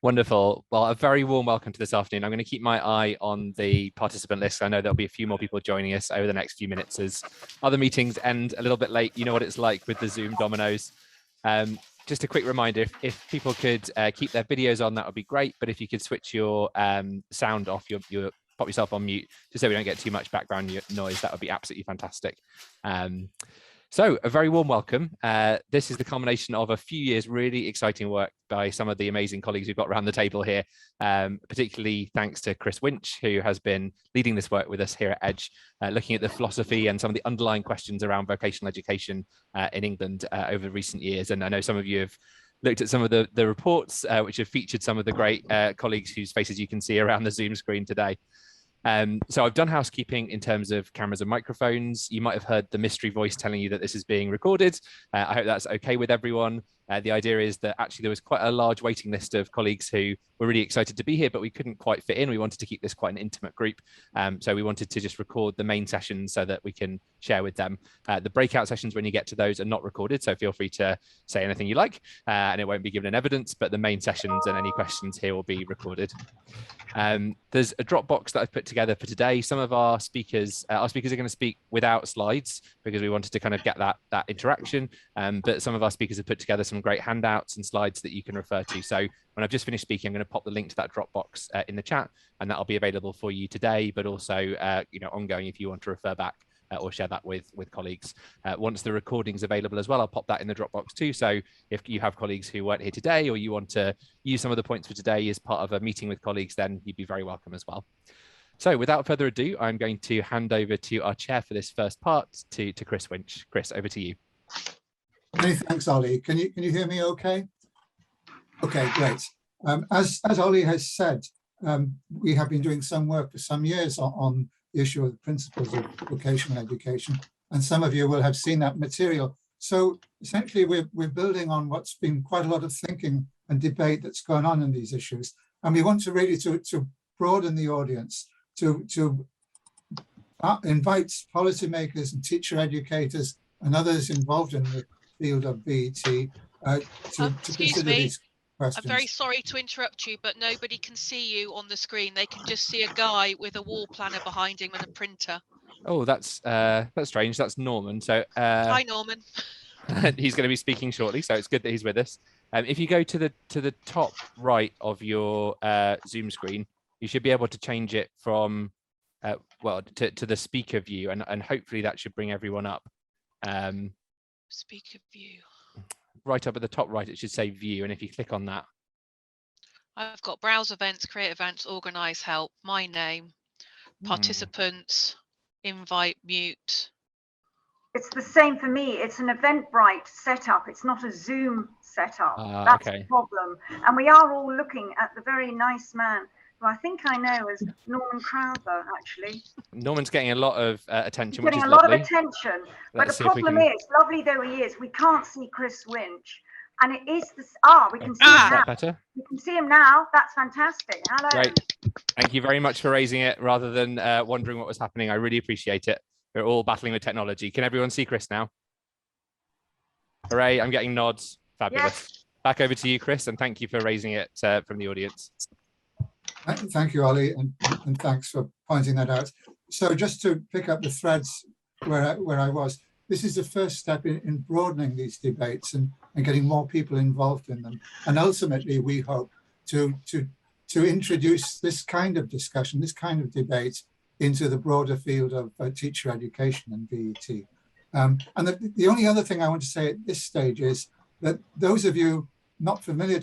Wonderful. Well, a very warm welcome to this afternoon. I'm going to keep my eye on the participant list. I know there'll be a few more people joining us over the next few minutes as other meetings end a little bit late. You know what it's like with the Zoom dominoes. Just a quick reminder, if people could keep their videos on, that would be great. But if you could switch your sound off, your pop yourself on mute, just so we don't get too much background noise, that would be absolutely fantastic. So a very warm welcome. This is the culmination of a few years really exciting work by some of the amazing colleagues we've got around the table here, particularly thanks to Chris Winch, who has been leading this work with us here at Edge, looking at the philosophy and some of the underlying questions around vocational education in England over recent years. And I know some of you have looked at some of the reports which have featured some of the great colleagues whose faces you can see around the Zoom screen today. So I've done housekeeping in terms of cameras and microphones. You might have heard the mystery voice telling you that this is being recorded. I hope that's okay with everyone. The idea is that actually there was quite a large waiting list of colleagues who were really excited to be here, but we couldn't quite fit in. We wanted to keep this quite an intimate group. So we wanted to just record the main sessions so that we can share with them. The breakout sessions, when you get to those, are not recorded. So feel free to say anything you like and it won't be given in evidence, but the main sessions and any questions here will be recorded. There's a Dropbox that I've put together for today. Some of our speakers are going to speak without slides because we wanted to kind of get that interaction. But some of our speakers have put together some great handouts and slides that you can refer to. So when I've just finished speaking, I'm going to pop the link to that Dropbox in the chat, and that'll be available for you today, but also ongoing if you want to refer back or share that with colleagues. Once the recording's available as well, I'll pop that in the Dropbox too. So if you have colleagues who weren't here today, or you want to use some of the points for today as part of a meeting with colleagues, then you'd be very welcome as well. So without further ado, I'm going to hand over to our chair for this first part, to Chris Winch. Chris, over to you. Many thanks, Ollie. Can you hear me okay? Okay, great. As Ollie has said, we have been doing some work for some years on the issue of the principles of vocational education, and some of you will have seen that material. So essentially, we're building on what's been quite a lot of thinking and debate that's going on in these issues, and we want to really to broaden the audience, to invite policymakers and teacher educators and others involved in the field of VET to consider these questions. I'm very sorry to interrupt you, but nobody can see you on the screen. They can just see a guy with a wall planner behind him and a printer. Oh, that's strange. That's Norman. So hi, Norman. He's going to be speaking shortly, so it's good that he's with us. If you go to the top right of your Zoom screen, you should be able to change it from to the speaker view, and hopefully that should bring everyone up. Speaker view. Right up at the top right, it should say view, and if you click on that, I've got browse events, create events, organize, help, my name, participants, invite, mute. It's the same for me. It's an Eventbrite setup. It's not a Zoom setup. That's okay. The problem. And we are all looking at the very nice man who I think I know as Norman Crowther, actually. Norman's getting a lot of attention, He's getting a lot of attention. But the problem is, lovely though he is, we can't see Chris Winch. And it is this. We can see him now. Better? We can see him now. That's fantastic. Hello. Great. Thank you very much for raising it rather than wondering what was happening. I really appreciate it. We're all battling with technology. Can everyone see Chris now? Hooray, I'm getting nods. Fabulous. Yes. Back over to you, Chris, and thank you for raising it from the audience. Thank you, Ollie, and thanks for pointing that out. So just to pick up the threads where I was, this is the first step in broadening these debates and getting more people involved in them. And ultimately, we hope to introduce this kind of discussion, this kind of debate into the broader field of teacher education and VET. And the only other thing I want to say at this stage is that those of you not familiar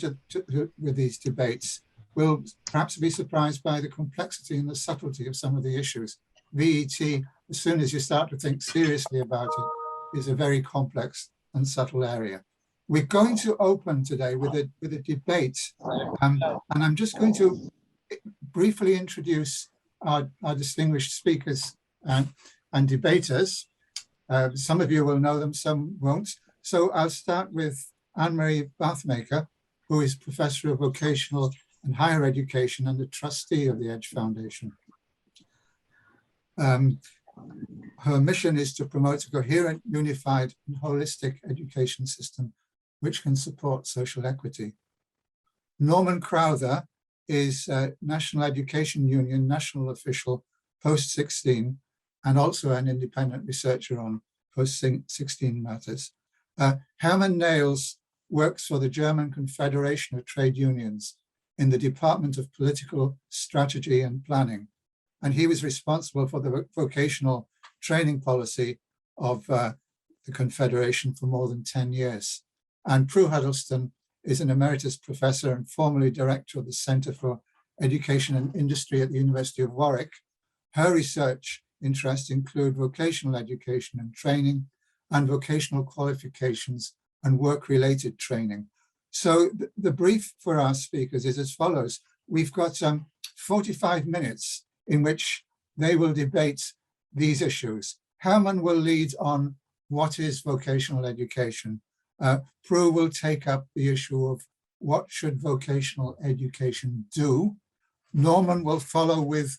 with these debates will perhaps be surprised by the complexity and the subtlety of some of the issues. VET, as soon as you start to think seriously about it, is a very complex and subtle area. We're going to open today with a debate, and I'm just going to briefly introduce our distinguished speakers and debaters. Some of you will know them, some won't. So I'll start with Anne-Marie Bathmaker, who is Professor of Vocational and Higher Education and a trustee of the Edge Foundation. Her mission is to promote a coherent, unified, and holistic education system which can support social equity. Norman Crowther is National Education Union national official post-16 and also an independent researcher on post-16 matters. Hermann Nails works for the German Confederation of Trade Unions in the Department of Political Strategy and Planning. And he was responsible for the vocational training policy of the Confederation for more than 10 years. And Prue Huddleston is an emeritus professor and formerly director of the Centre for Education and Industry at the University of Warwick. Her research interests include vocational education and training and vocational qualifications and work-related training. So the brief for our speakers is as follows. We've got 45 minutes in which they will debate these issues. Hermann will lead on what is vocational education. Prue will take up the issue of what should vocational education do. Norman will follow with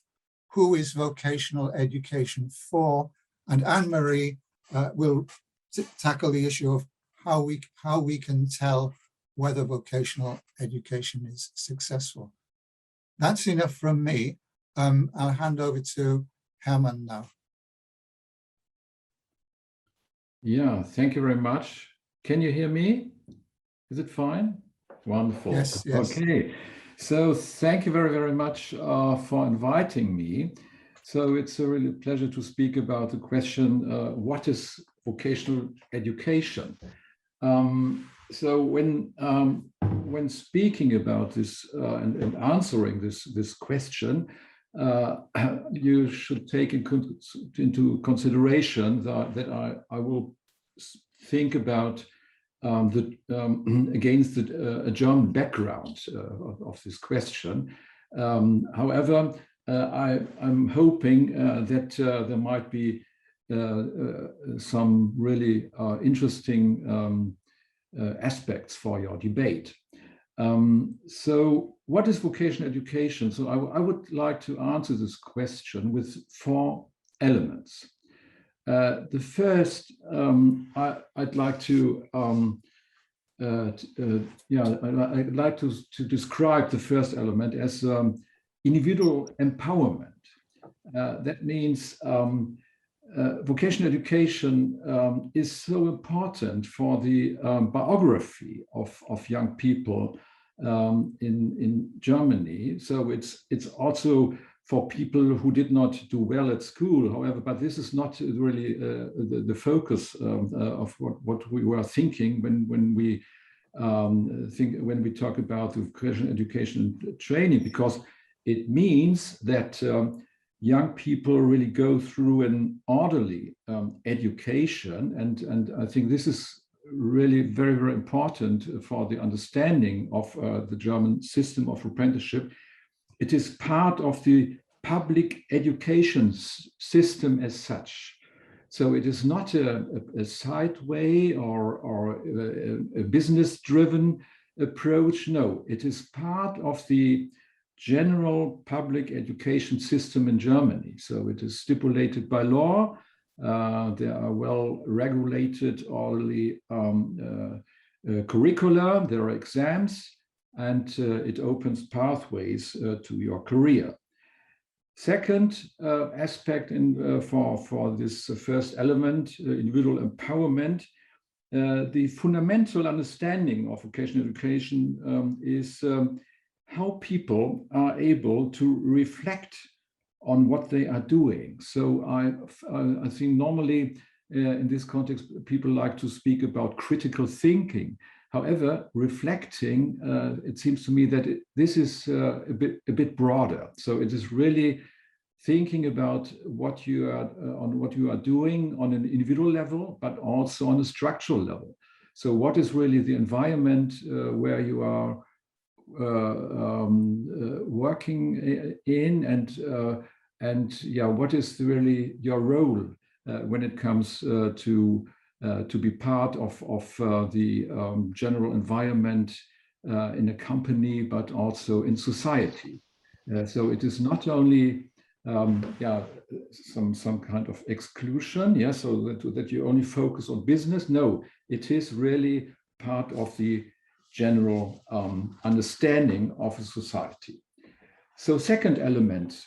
who is vocational education for, and Anne-Marie will tackle the issue of how we can tell whether vocational education is successful. That's enough from me. I'll hand over to Hermann now. Yeah, thank you very much. Can you hear me? Is it fine? Wonderful. Yes, yes. Okay. So thank you very, very much for inviting me. So it's a really pleasure to speak about the question, what is vocational education? So when speaking about this and answering this question, you should take into consideration that I will think about against a German background of this question. However, I'm hoping that there might be some really interesting aspects for your debate. So what is vocational education? So I would like to answer this question with 4 elements. The first, I'd like to I'd like to describe the first element as individual empowerment. That means vocational education is so important for the biography of young people in Germany. So it's also for people who did not do well at school, however, but this is not really the focus of what we were thinking when we talk about the vocational education and training, because it means that young people really go through an orderly education, and I think this is really very, very important for the understanding of the German system of apprenticeship. It is part of the public education system as such. So it is not a side way or a business-driven approach. No, it is part of the general public education system in Germany. So it is stipulated by law. There are well-regulated orderly curricula, there are exams, and it opens pathways to your career. Second aspect for this first element, individual empowerment, the fundamental understanding of vocational education is how people are able to reflect on what they are doing. So I think normally in this context, people like to speak about critical thinking. However, reflecting, it seems to me that this is a bit broader. So it is really thinking about what you are doing on an individual level, but also on a structural level. So what is really the environment where you are working in, and yeah, what is really your role when it comes to be part of the general environment in a company, but also in society. So it is not only some kind of exclusion, so that you only focus on business. No, it is really part of the general understanding of a society. So second element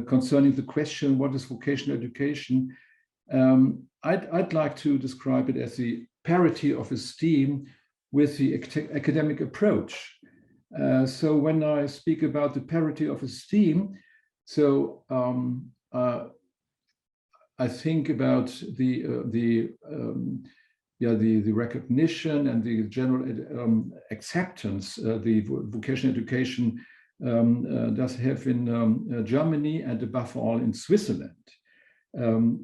concerning the question, what is vocational education? I'd like to describe it as the parity of esteem with the academic approach. So when I speak about the parity of esteem, so I think about the recognition and the general acceptance the vocational education does have in Germany and above all in Switzerland.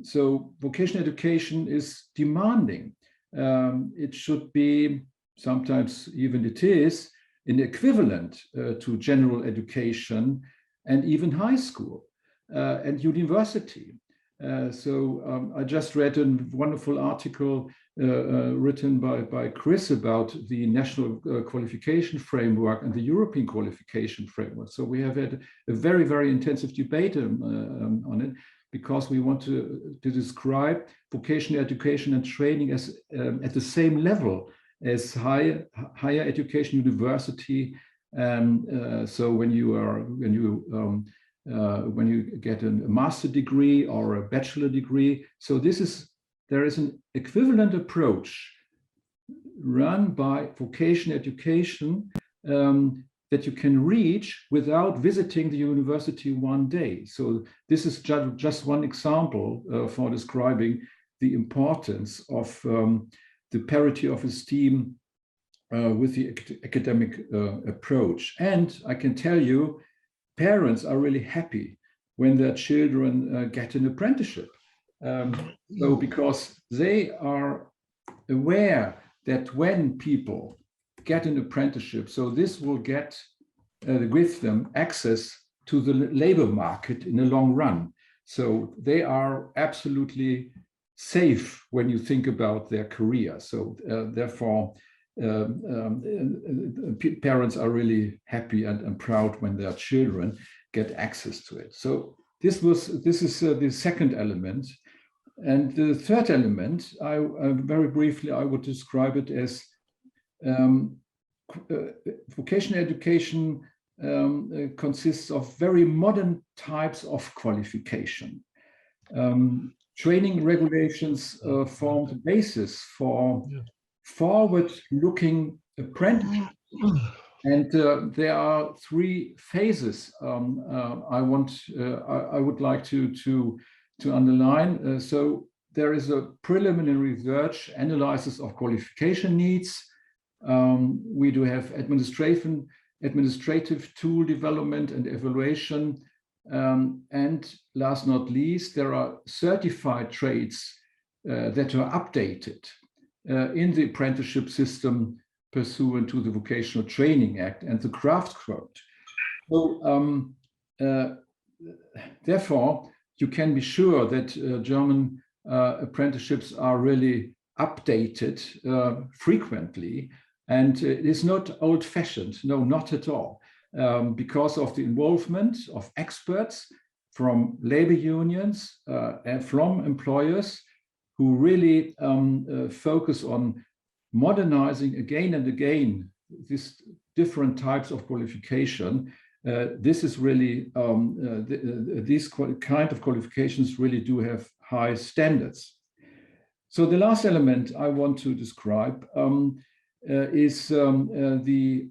So vocational education is demanding. It should be, sometimes even it is, an equivalent to general education and even high school and university. I just read a wonderful article written by Chris about the national qualification framework and the European qualification framework. So we have had a very, very intensive debate on it, because we want to describe vocational education and training as at the same level as higher education, university. So when you get a master degree or a bachelor degree, so there is an equivalent approach run by vocational education that you can reach without visiting the university one day. So this is just one example for describing the importance of the parity of esteem with the academic approach. And I can tell you, parents are really happy when their children get an apprenticeship. So because they are aware that when people get an apprenticeship, so this will give them access to the labor market in the long run. So they are absolutely safe when you think about their career. So therefore, parents are really happy and proud when their children get access to it. So this is the second element. And the third element, very briefly, I would describe it as vocational education consists of very modern types of qualification. Training regulations form the basis for forward-looking apprenticeship. And there are three phases I would like to underline. So there is a preliminary research analysis of qualification needs. We do have administrative tool development and evaluation. And last not least, there are certified trades that are updated in the apprenticeship system pursuant to the Vocational Training Act and the Craft Code. So therefore, you can be sure that German apprenticeships are really updated frequently, and it is not old-fashioned, no, not at all, because of the involvement of experts from labor unions and from employers who really focus on modernizing again and again these different types of qualification. This is really, these kind of qualifications really do have high standards. So the last element I want to describe is the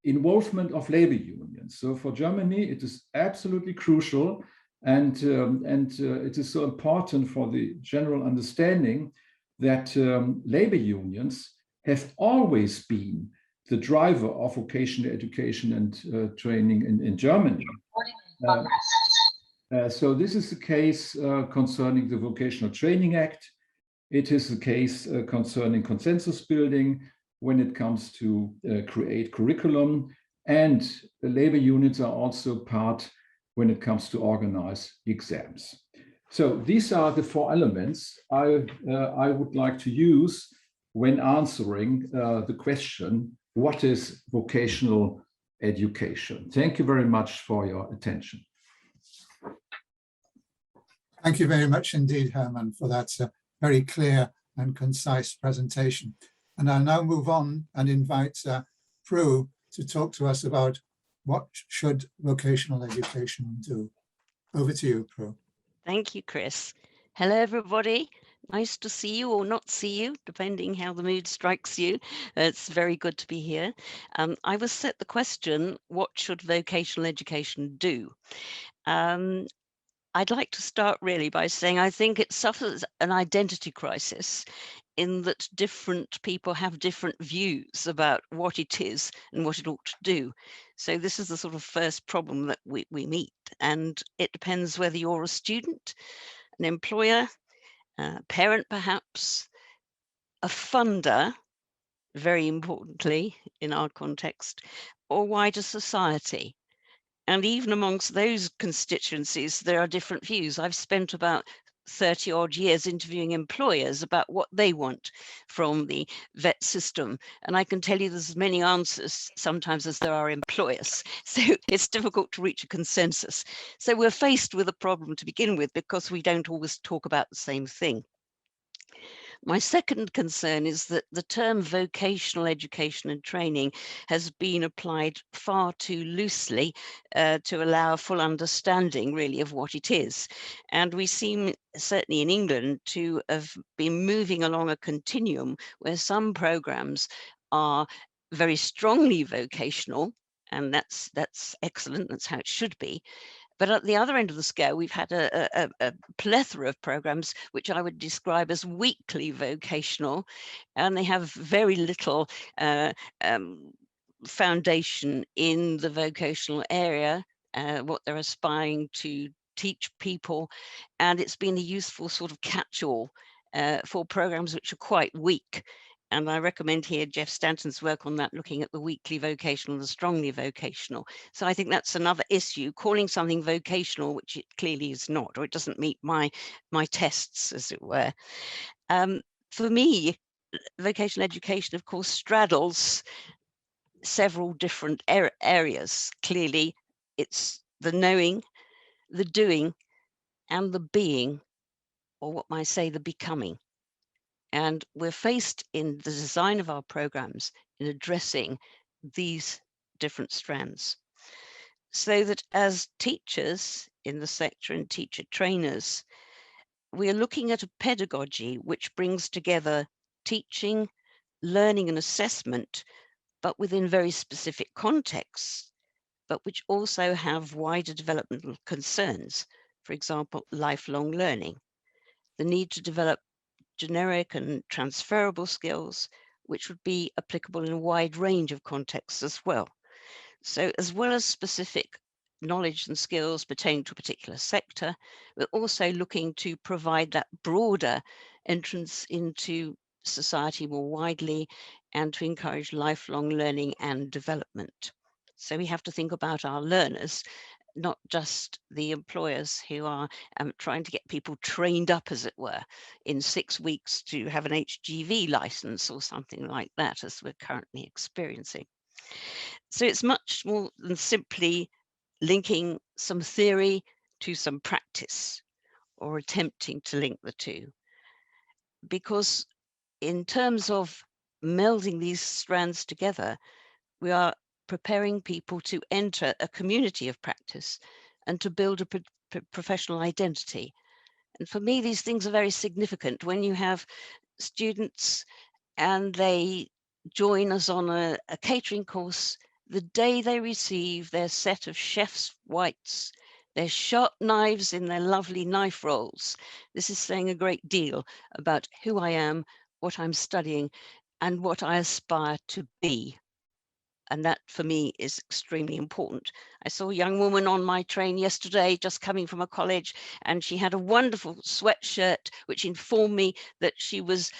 involvement of labor unions. So for Germany, it is absolutely crucial, and it is so important for the general understanding that labor unions have always been the driver of vocational education and training in Germany. So this is the case concerning the Vocational Training Act. It is the case concerning consensus building when it comes to create curriculum, and the labor unions are also part when it comes to organize exams. So these are the four elements I would like to use when answering the question, what is vocational education? Thank you very much for your attention. Thank you very much indeed, Herman, for that very clear and concise presentation. And I'll now move on and invite Prue to talk to us about what should vocational education do. Over to you, Prue. Thank you, Chris. Hello, everybody. Nice to see you or not see you, depending how the mood strikes you. It's very good to be here. I was set the question, what should vocational education do? I'd like to start really by saying I think it suffers an identity crisis in that different people have different views about what it is and what it ought to do. So this is the sort of first problem that we meet. And it depends whether you're a student, an employer, a parent perhaps, a funder, very importantly in our context, or wider society. And even amongst those constituencies, there are different views. I've spent about 30 odd years interviewing employers about what they want from the vet system. And I can tell you there's as many answers sometimes as there are employers. So it's difficult to reach a consensus. So we're faced with a problem to begin with because we don't always talk about the same thing. My second concern is that the term vocational education and training has been applied far too loosely to allow a full understanding really of what it is. And we seem, certainly in England, to have been moving along a continuum where some programs are very strongly vocational, and that's excellent, that's how it should be. But at the other end of the scale, we've had a plethora of programs which I would describe as weakly vocational, and they have very little foundation in the vocational area, what they're aspiring to teach people. And it's been a useful sort of catch-all for programs which are quite weak. And I recommend here Jeff Stanton's work on that, looking at the weakly vocational and the strongly vocational. So I think that's another issue, calling something vocational, which it clearly is not, or it doesn't meet my tests, as it were. For me, vocational education, of course, straddles several different areas. Clearly, it's the knowing, the doing, and the being, or what might say the becoming. And we're faced in the design of our programs in addressing these different strands. So that as teachers in the sector and teacher trainers, we are looking at a pedagogy which brings together teaching, learning and assessment, but within very specific contexts, but which also have wider developmental concerns. For example, lifelong learning, the need to develop generic and transferable skills, which would be applicable in a wide range of contexts as well. So as well as specific knowledge and skills pertaining to a particular sector, we're also looking to provide that broader entrance into society more widely and to encourage lifelong learning and development. So we have to think about our learners, not just the employers who are trying to get people trained up, as it were, in 6 weeks to have an HGV license or something like that, as we're currently experiencing. So it's much more than simply linking some theory to some practice or attempting to link the two. Because in terms of melding these strands together, we are preparing people to enter a community of practice and to build a professional identity. And for me, these things are very significant. When you have students and they join us on a catering course, the day they receive their set of chef's whites, their sharp knives in their lovely knife rolls, this is saying a great deal about who I am, what I'm studying, and what I aspire to be. And that for me is extremely important. I saw a young woman on my train yesterday, just coming from a college, and she had a wonderful sweatshirt, which informed me that she was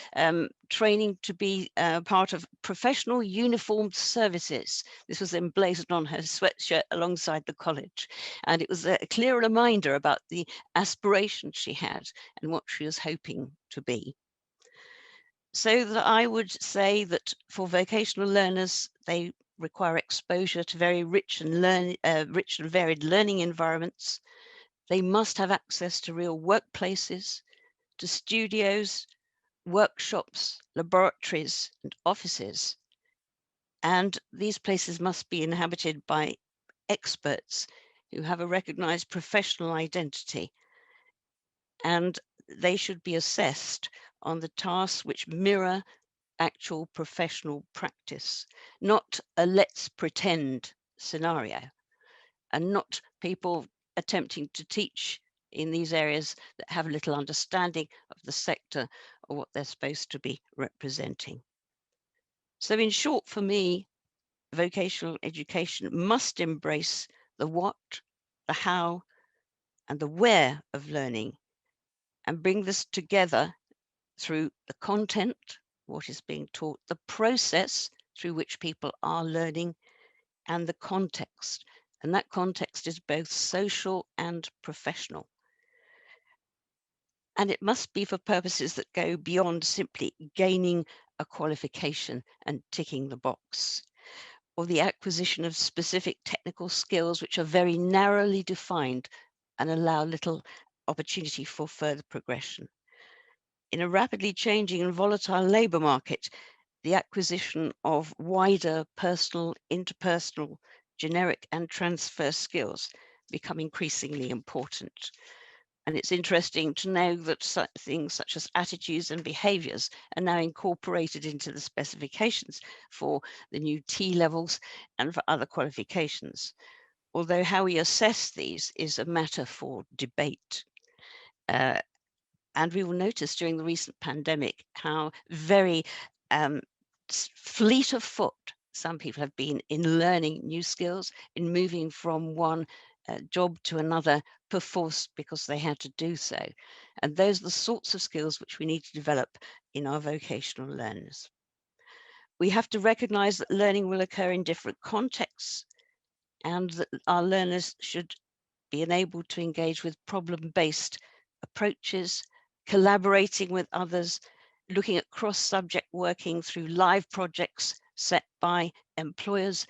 training to be part of professional uniformed services. This was emblazoned on her sweatshirt alongside the college. And it was a clear reminder about the aspirations she had and what she was hoping to be. So that I would say that for vocational learners, they require exposure to very rich and varied learning environments. They must have access to real workplaces, to studios, workshops, laboratories, and offices. And these places must be inhabited by experts who have a recognized professional identity, and they should be assessed on the tasks which mirror actual professional practice, not a let's pretend scenario, and not people attempting to teach in these areas that have little understanding of the sector or what they're supposed to be representing. So in short, for me, vocational education must embrace the what, the how, and the where of learning, and bring this together through the content, what is being taught, the process through which people are learning, and the context. And that context is both social and professional. And it must be for purposes that go beyond simply gaining a qualification and ticking the box, or the acquisition of specific technical skills which are very narrowly defined and allow little opportunity for further progression. In a rapidly changing and volatile labour market, the acquisition of wider personal, interpersonal, generic and transfer skills become increasingly important. And it's interesting to know that things such as attitudes and behaviours are now incorporated into the specifications for the new T levels and for other qualifications. Although how we assess these is a matter for debate. And we will notice during the recent pandemic how very fleet of foot some people have been in learning new skills, in moving from one job to another perforce because they had to do so. And those are the sorts of skills which we need to develop in our vocational learners. We have to recognize that learning will occur in different contexts, and that our learners should be enabled to engage with problem-based approaches, collaborating with others, looking at cross-subject working through live projects set by employers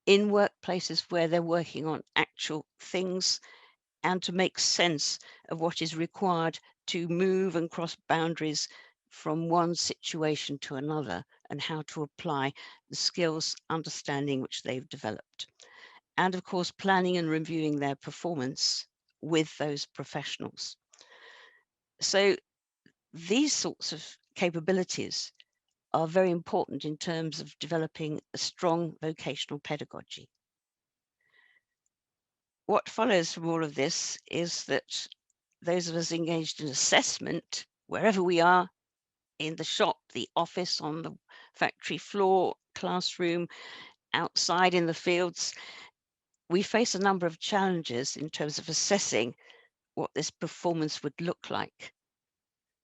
in workplaces where they're working on actual things, and to make sense of what is required to move and cross boundaries from one situation to another, and how to apply the skills, understanding which they've developed. And of course, planning and reviewing their performance with those professionals. So these sorts of capabilities are very important in terms of developing a strong vocational pedagogy. What follows from all of this is that those of us engaged in assessment, wherever we are, in the shop, the office, on the factory floor, classroom, outside in the fields, we face a number of challenges in terms of assessing what this performance would look like,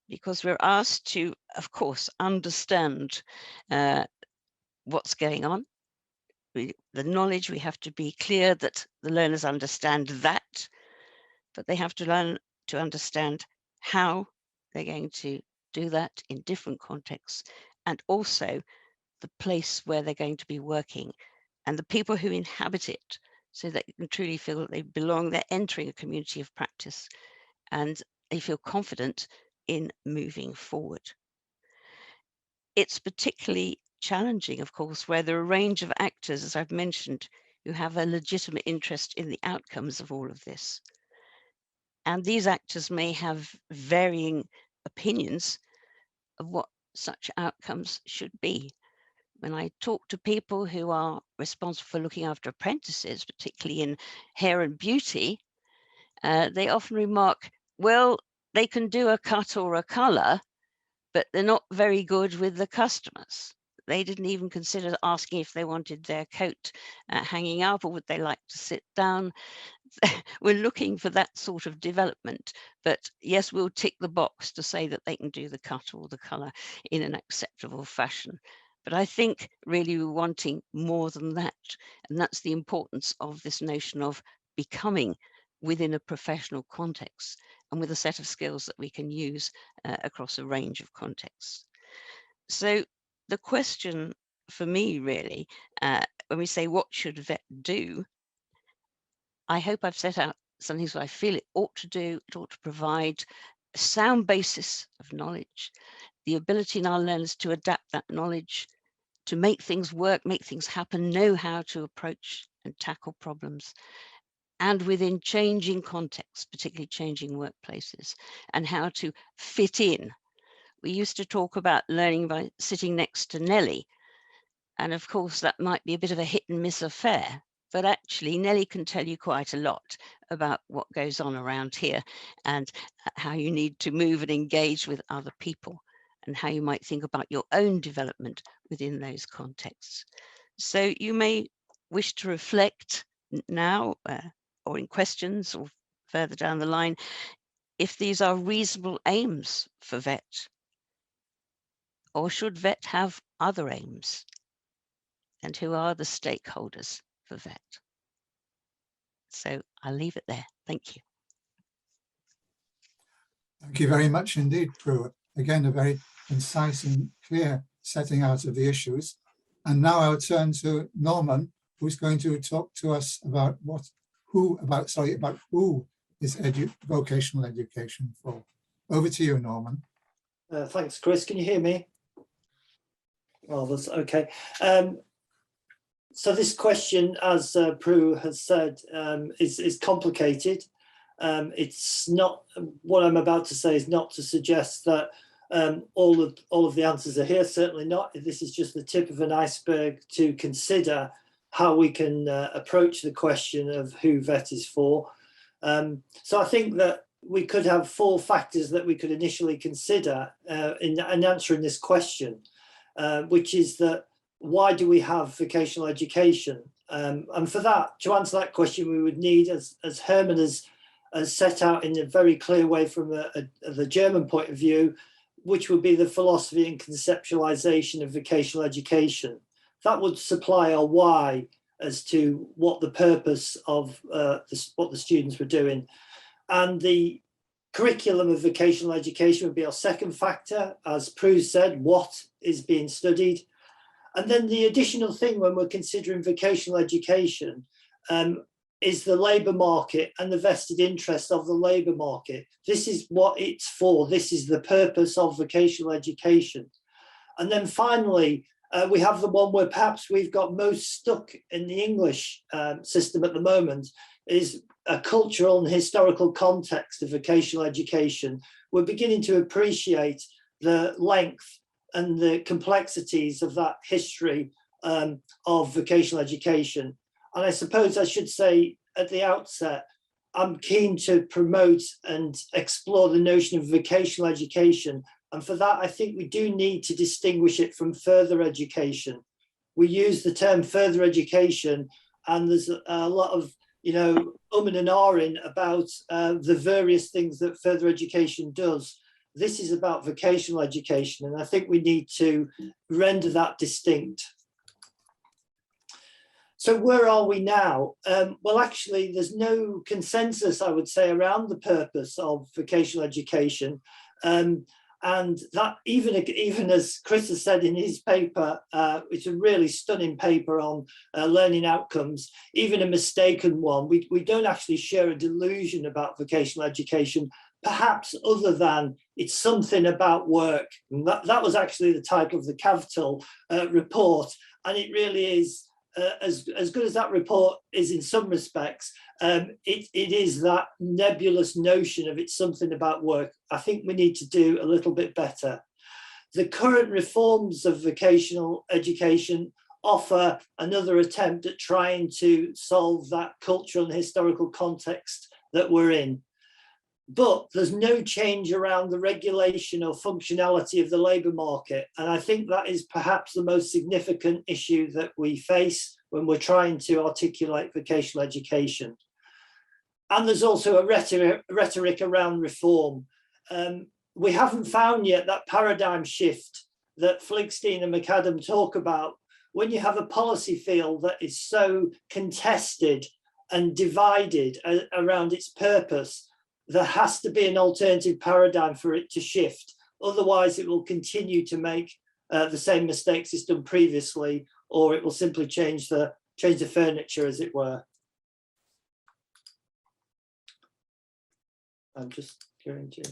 because we're asked to, of course, understand what's going on. The knowledge, we have to be clear that the learners understand that, but they have to learn to understand how they're going to do that in different contexts, and also the place where they're going to be working and the people who inhabit it, so that you can truly feel that they belong. They're entering a community of practice and they feel confident in moving forward. It's particularly challenging, of course, where there are a range of actors, as I've mentioned, who have a legitimate interest in the outcomes of all of this. And these actors may have varying opinions of what such outcomes should be. When I talk to people who are responsible for looking after apprentices, particularly in hair and beauty, they often remark, well, they can do a cut or a colour, but they're not very good with the customers. They didn't even consider asking if they wanted their coat hanging up, or would they like to sit down. We're looking for that sort of development, but yes, we'll tick the box to say that they can do the cut or the colour in an acceptable fashion. But I think really we're wanting more than that. And that's the importance of this notion of becoming within a professional context, and with a set of skills that we can use across a range of contexts. So the question for me really, when we say what should vet do, I hope I've set out some things that I feel it ought to do. It ought to provide a sound basis of knowledge. the ability in our learners to adapt that knowledge, to make things work, make things happen, know how to approach and tackle problems, and within changing contexts, particularly changing workplaces, and how to fit in. We used to talk about learning by sitting next to Nellie. And of course, that might be a bit of a hit and miss affair, but actually Nellie can tell you quite a lot about what goes on around here and how you need to move and engage with other people and how you might think about your own development within those contexts. So you may wish to reflect now or in questions or further down the line, if these are reasonable aims for VET, or should VET have other aims? And who are the stakeholders for VET? So I'll leave it there. Thank you. Thank you very much indeed, Prue. Again, a very concise and clear setting out of the issues. And now I'll turn to Norman, who's going to talk to us about who is vocational education for. Over to you, Norman. Thanks, Chris. Can you hear me? Well, that's okay. So this question, as Prue has said, is complicated. It's not, what I'm about to say is not to suggest that all of the answers are here, certainly not. This is just the tip of an iceberg to consider how we can approach the question of who VET is for. So I think that we could have 4 factors that we could initially consider in answering this question, which is that why do we have vocational education? And for that, to answer that question, we would need, as Herman has set out in a very clear way from the German point of view, which would be the philosophy and conceptualization of vocational education. That would supply our why as to what the purpose of what the students were doing. And the curriculum of vocational education would be our second factor. As Prue said, what is being studied? And then the additional thing when we're considering vocational education is the labour market and the vested interest of the labour market. This is what it's for. This is the purpose of vocational education. And then finally, we have the one where perhaps we've got most stuck in the English system at the moment, is a cultural and historical context of vocational education. We're beginning to appreciate the length and the complexities of that history of vocational education. And I suppose I should say at the outset, I'm keen to promote and explore the notion of vocational education. And for that, I think we do need to distinguish it from further education. We use the term further education, and there's a lot of, and ahhing about the various things that further education does. This is about vocational education, and I think we need to render that distinct. So where are we now? Well, actually, there's no consensus, I would say, around the purpose of vocational education. And that even as Chris has said in his paper, it's a really stunning paper on learning outcomes, even a mistaken one. We don't actually share a delusion about vocational education, perhaps other than it's something about work. And that was actually the title of the Cavital report. And it really is, as good as that report is in some respects, it is that nebulous notion of it's something about work. I think we need to do a little bit better. The current reforms of vocational education offer another attempt at trying to solve that cultural and historical context that we're in. But there's no change around the regulation or functionality of the labour market. And I think that is perhaps the most significant issue that we face when we're trying to articulate vocational education. And there's also a rhetoric around reform. We haven't found yet that paradigm shift that Fligstein and McAdam talk about. When you have a policy field that is so contested and divided around its purpose, there has to be an alternative paradigm for it to shift. Otherwise, it will continue to make the same mistakes it's done previously, or it will simply change the furniture, as it were. I'm just going to.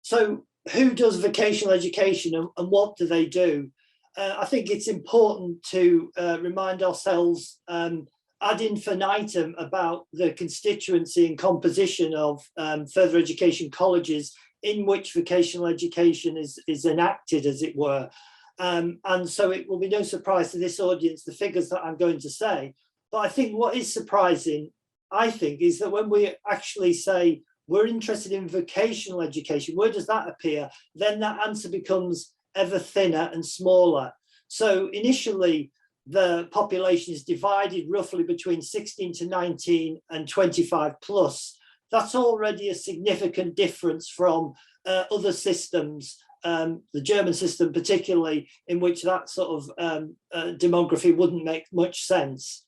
So who does vocational education and what do they do? I think it's important to remind ourselves ad infinitum about the constituency and composition of further education colleges in which vocational education is enacted, as it were. And so it will be no surprise to this audience, the figures that I'm going to say. But I think what is surprising, I think, is that when we actually say we're interested in vocational education, where does that appear? Then that answer becomes ever thinner and smaller. So initially, the population is divided roughly between 16 to 19 and 25 plus. That's already a significant difference from other systems, the German system particularly, in which that sort of demography wouldn't make much sense.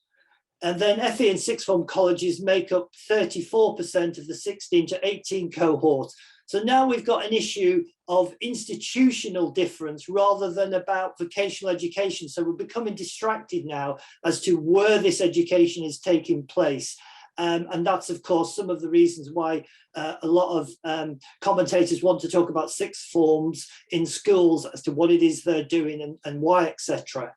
And then FE and sixth form colleges make up 34% of the 16 to 18 cohort. So now we've got an issue of institutional difference rather than about vocational education. So we're becoming distracted now as to where this education is taking place. And that's, of course, some of the reasons why a lot of commentators want to talk about sixth forms in schools as to what it is they're doing and why, etc.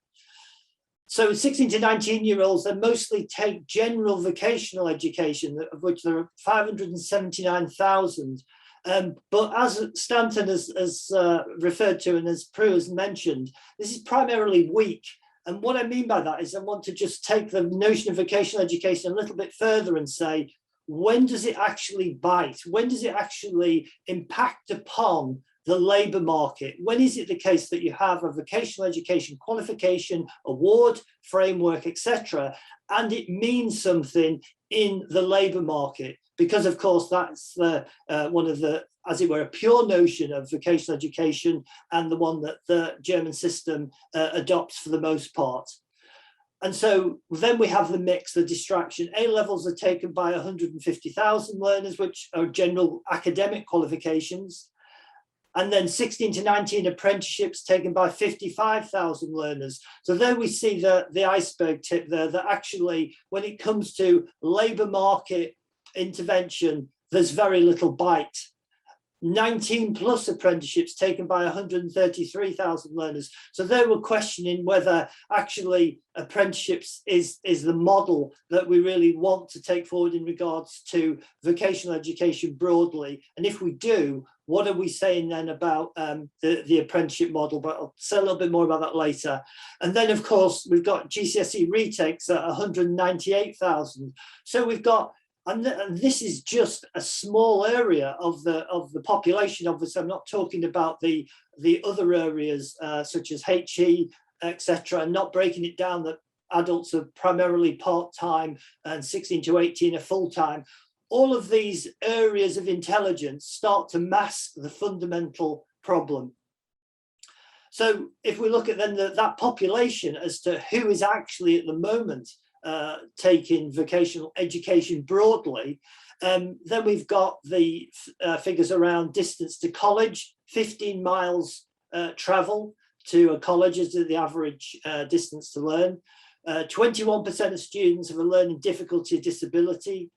So 16 to 19-year-olds, they mostly take general vocational education, of which there are 579,000. But as Stanton has referred to and as Prue has mentioned, this is primarily weak. And what I mean by that is I want to just take the notion of vocational education a little bit further and say, when does it actually bite? When does it actually impact upon the labour market? When is it the case that you have a vocational education qualification, award, framework, etc., and it means something in the labour market? Because, of course, that's one of the, as it were, a pure notion of vocational education and the one that the German system adopts for the most part. And so then we have the mix, the distraction. A-levels are taken by 150,000 learners, which are general academic qualifications. And then 16 to 19 apprenticeships taken by 55,000 learners. So there we see the iceberg tip there, that actually, when it comes to labour market intervention, there's very little bite. 19 plus apprenticeships taken by 133,000 learners. So they were questioning whether actually apprenticeships is the model that we really want to take forward in regards to vocational education broadly. And if we do, what are we saying then about the apprenticeship model? But I'll say a little bit more about that later. And then, of course, we've got GCSE retakes at 198,000. So we've got, and this is just a small area of the population. Obviously, I'm not talking about the other areas such as HE, etc., and not breaking it down that adults are primarily part-time and 16 to 18 are full-time. All of these areas of intelligence start to mask the fundamental problem. So if we look at then that population as to who is actually at the moment taking vocational education broadly, then we've got the figures around distance to college. 15 miles travel to a college is the average distance to learn. 21% of students have a learning difficulty or disability.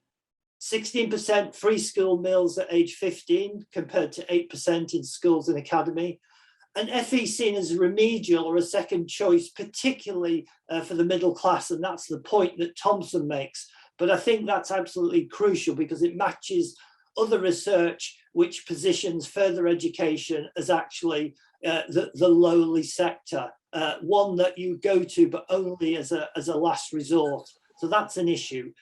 16% free school meals at age 15 compared to 8% in schools and academy. And FE seen as remedial or a second choice, particularly for the middle class. And that's the point that Thompson makes. But I think that's absolutely crucial because it matches other research which positions further education as actually the lowly sector, one that you go to, but only as a last resort. So that's an issue.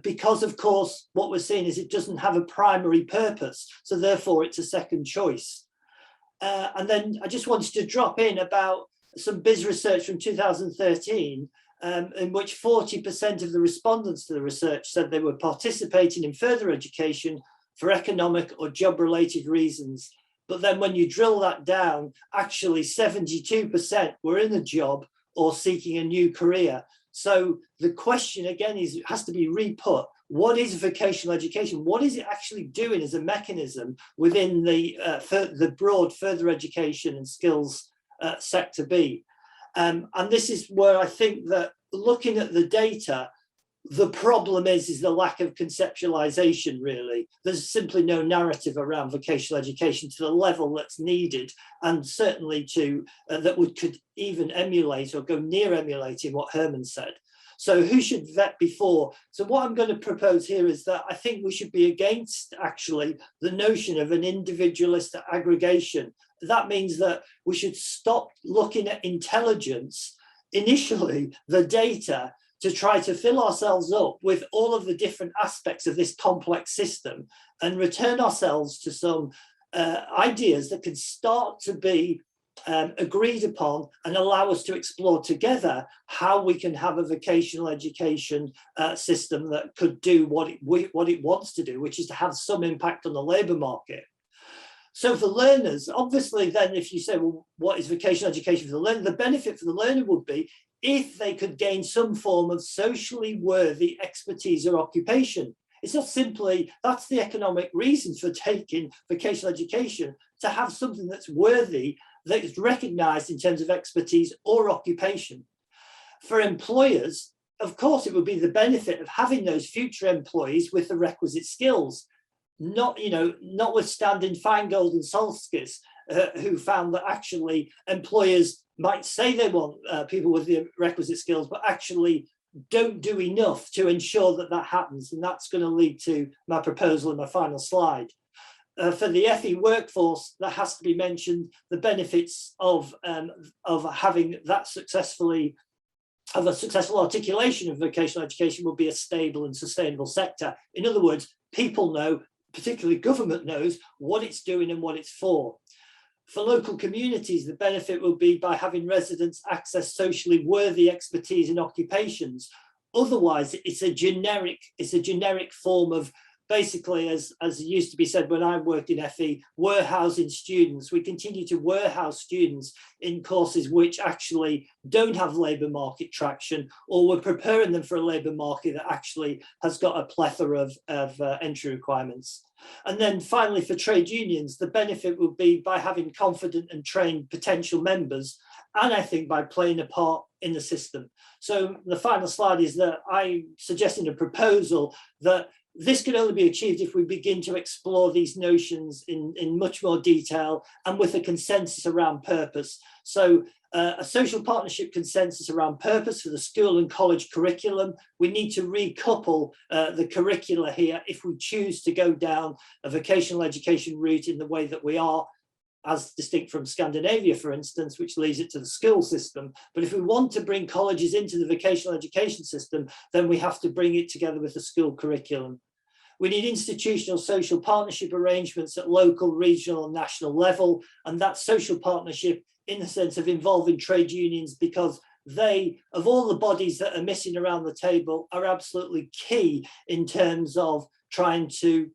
Because, of course, what we're seeing is it doesn't have a primary purpose. So therefore, it's a second choice. And then I just wanted to drop in about some BIS research from 2013, in which 40% of the respondents to the research said they were participating in further education for economic or job-related reasons. But then when you drill that down, actually 72% were in a job or seeking a new career. So the question again has to be re-put. What is vocational education? What is it actually doing as a mechanism within the broad further education and skills sector B? And this is where I think that looking at the data, The problem is the lack of conceptualization, really. There's simply no narrative around vocational education to the level that's needed, and certainly to that could even emulate or go near emulating what Herman said. So who should vet before? So what I'm going to propose here is that I think we should be against actually the notion of an individualist aggregation. That means that we should stop looking at intelligence, initially the data, to try to fill ourselves up with all of the different aspects of this complex system and return ourselves to some ideas that can start to be agreed upon and allow us to explore together how we can have a vocational education system that could do what it wants to do, which is to have some impact on the labour market. So for learners, obviously then if you say, well, what is vocational education for the learner? The benefit for the learner would be if they could gain some form of socially worthy expertise or occupation. It's not simply, that's the economic reasons for taking vocational education, to have something that's worthy, that is recognised in terms of expertise or occupation. For employers, of course, it would be the benefit of having those future employees with the requisite skills, notwithstanding Feingold and Solskis, who found that actually employers might say they want people with the requisite skills, but actually don't do enough to ensure that that happens. And that's going to lead to my proposal in my final slide. For the FE workforce, that has to be mentioned, the benefits of having that successful articulation of vocational education will be a stable and sustainable sector. In other words, people know, particularly government knows, what it's doing and what it's for. For local communities, the benefit will be by having residents access socially worthy expertise in occupations. Otherwise, it's a generic form of, basically, as it used to be said when I worked in FE, warehousing students. We continue to warehouse students in courses which actually don't have labour market traction, or we're preparing them for a labour market that actually has got a plethora of entry requirements. And then finally, for trade unions, the benefit would be by having confident and trained potential members, and I think by playing a part in the system. So the final slide is that I'm suggesting a proposal that this can only be achieved if we begin to explore these notions in much more detail and with a consensus around purpose. So a social partnership consensus around purpose for the school and college curriculum. We need to recouple the curricula here if we choose to go down a vocational education route in the way that we are, as distinct from Scandinavia, for instance, which leaves it to the school system. But if we want to bring colleges into the vocational education system, then we have to bring it together with the school curriculum. We need institutional social partnership arrangements at local, regional and national level. And that social partnership in the sense of involving trade unions, because they, of all the bodies that are missing around the table, are absolutely key in terms of trying to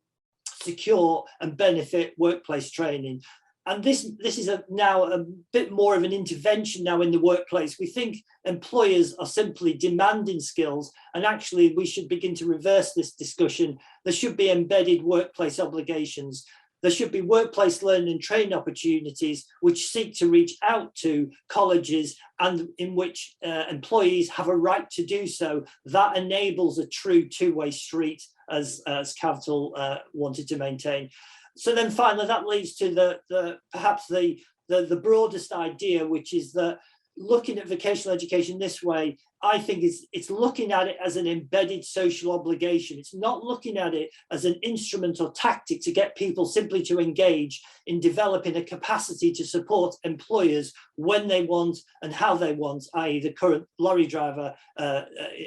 secure and benefit workplace training. And this is now a bit more of an intervention now in the workplace. We think employers are simply demanding skills, and actually we should begin to reverse this discussion. There should be embedded workplace obligations. There should be workplace learning and training opportunities which seek to reach out to colleges and in which employees have a right to do so. That enables a true two-way street, as Cavtal wanted to maintain. So then finally, that leads to perhaps the broadest idea, which is that looking at vocational education this way, I think it's looking at it as an embedded social obligation. It's not looking at it as an instrument or tactic to get people simply to engage in developing a capacity to support employers when they want and how they want, i.e. the current lorry driver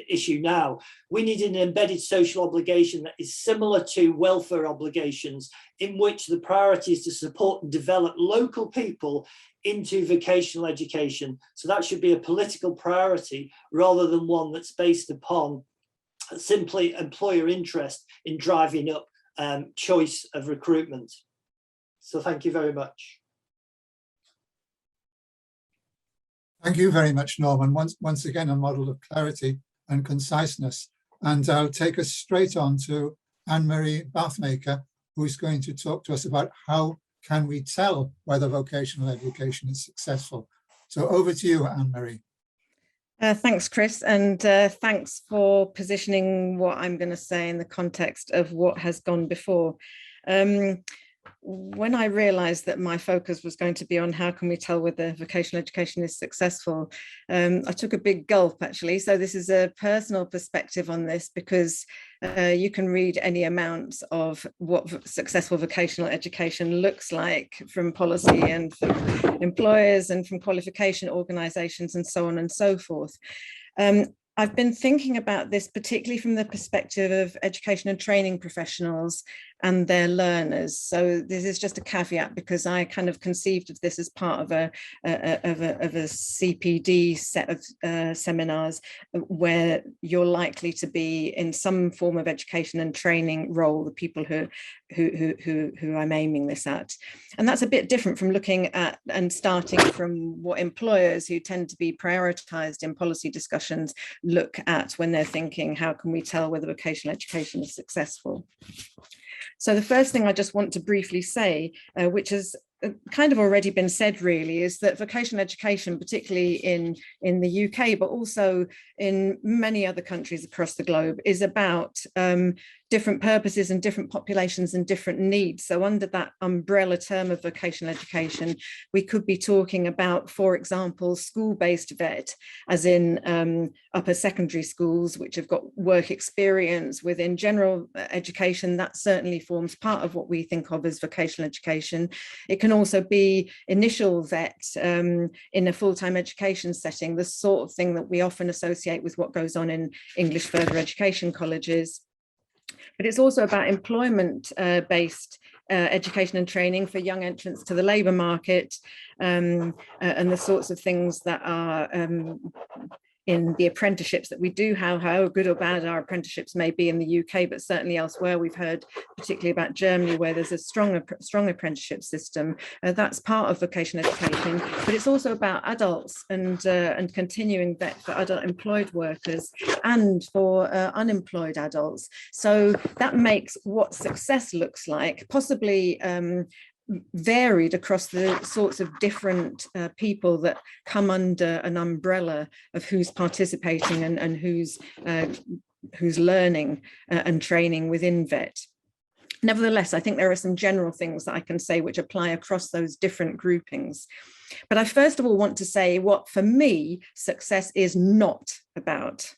issue now. We need an embedded social obligation that is similar to welfare obligations, in which the priority is to support and develop local people into vocational education. So that should be a political priority rather than one that's based upon simply employer interest in driving up choice of recruitment. So thank you very much. Thank you very much, Norman. Once again, a model of clarity and conciseness. And I'll take us straight on to Anne-Marie Bathmaker, who's going to talk to us about how can we tell whether vocational education is successful. So over to you, Anne-Marie. Thanks, Chris, and thanks for positioning what I'm going to say in the context of what has gone before. When I realized that my focus was going to be on how can we tell whether vocational education is successful, I took a big gulp, actually. So this is a personal perspective on this, because you can read any amount of what successful vocational education looks like from policy and from employers and from qualification organizations and so on and so forth. I've been thinking about this particularly from the perspective of education and training professionals and their learners. So this is just a caveat, because I kind of conceived of this as part of a CPD set of seminars where you're likely to be in some form of education and training role, the people who I'm aiming this at. And that's a bit different from looking at and starting from what employers, who tend to be prioritized in policy discussions, look at when they're thinking, how can we tell whether vocational education is successful? So the first thing I just want to briefly say, which has kind of already been said really, is that vocational education, particularly in the UK, but also in many other countries across the globe, is about different purposes and different populations and different needs. So under that umbrella term of vocational education, we could be talking about, for example, school-based vet, as in upper secondary schools, which have got work experience within general education. That certainly forms part of what we think of as vocational education. It can also be initial vet in a full-time education setting, the sort of thing that we often associate with what goes on in English further education colleges. But it's also about employment-based education and training for young entrants to the labour market, and the sorts of things that are in the apprenticeships that we do have, how good or bad our apprenticeships may be in the UK, but certainly elsewhere. We've heard particularly about Germany, where there's a strong apprenticeship system. That's part of vocational education, but it's also about adults and continuing vet for adult employed workers and for unemployed adults. So that makes what success looks like possibly varied across the sorts of different people that come under an umbrella of who's participating and who's learning and training within VET. Nevertheless, I think there are some general things that I can say which apply across those different groupings. But I first of all want to say what, for me, success is not about.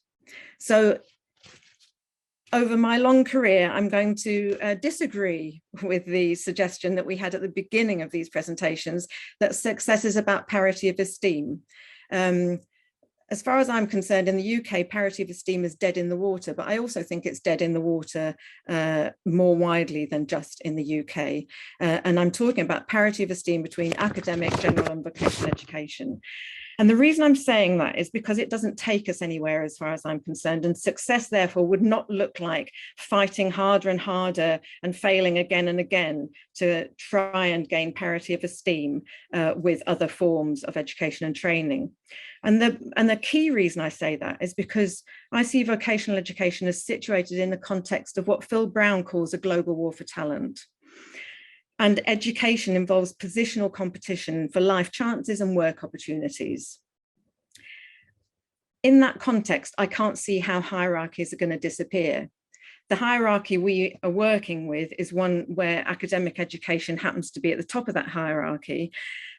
So over my long career, I'm going to disagree with the suggestion that we had at the beginning of these presentations, that success is about parity of esteem. As far as I'm concerned, in the UK, parity of esteem is dead in the water, but I also think it's dead in the water more widely than just in the UK. And I'm talking about parity of esteem between academic, general and vocational education. And the reason I'm saying that is because it doesn't take us anywhere as far as I'm concerned. And success, therefore, would not look like fighting harder and harder and failing again and again to try and gain parity of esteem with other forms of education and training. And the key reason I say that is because I see vocational education as situated in the context of what Phil Brown calls a global war for talent. And education involves positional competition for life chances and work opportunities. In that context, I can't see how hierarchies are going to disappear. The hierarchy we are working with is one where academic education happens to be at the top of that hierarchy.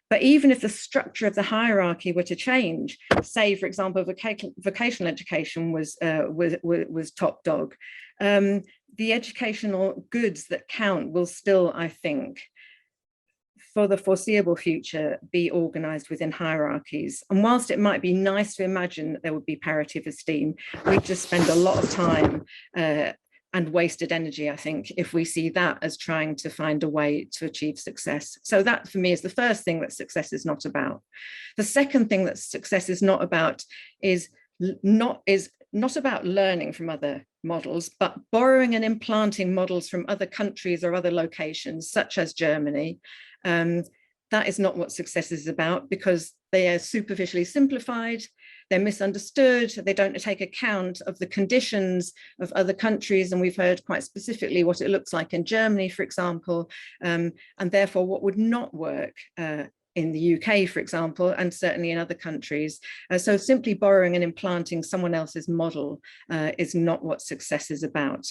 But even if the structure of the hierarchy were to change, say, for example, vocational education was top dog, the educational goods that count will still, I think, for the foreseeable future, be organized within hierarchies. And whilst it might be nice to imagine that there would be parity of esteem, we just spend a lot of time and wasted energy, I think, if we see that as trying to find a way to achieve success. So that, for me, is the first thing that success is not about. The second thing that success is not about is not about learning from other models, but borrowing and implanting models from other countries or other locations, such as Germany. That is not what success is about, because they are superficially simplified, they're misunderstood, they don't take account of the conditions of other countries, and we've heard quite specifically what it looks like in Germany, for example, and therefore what would not work in the UK, for example, and certainly in other countries. So simply borrowing and implanting someone else's model is not what success is about.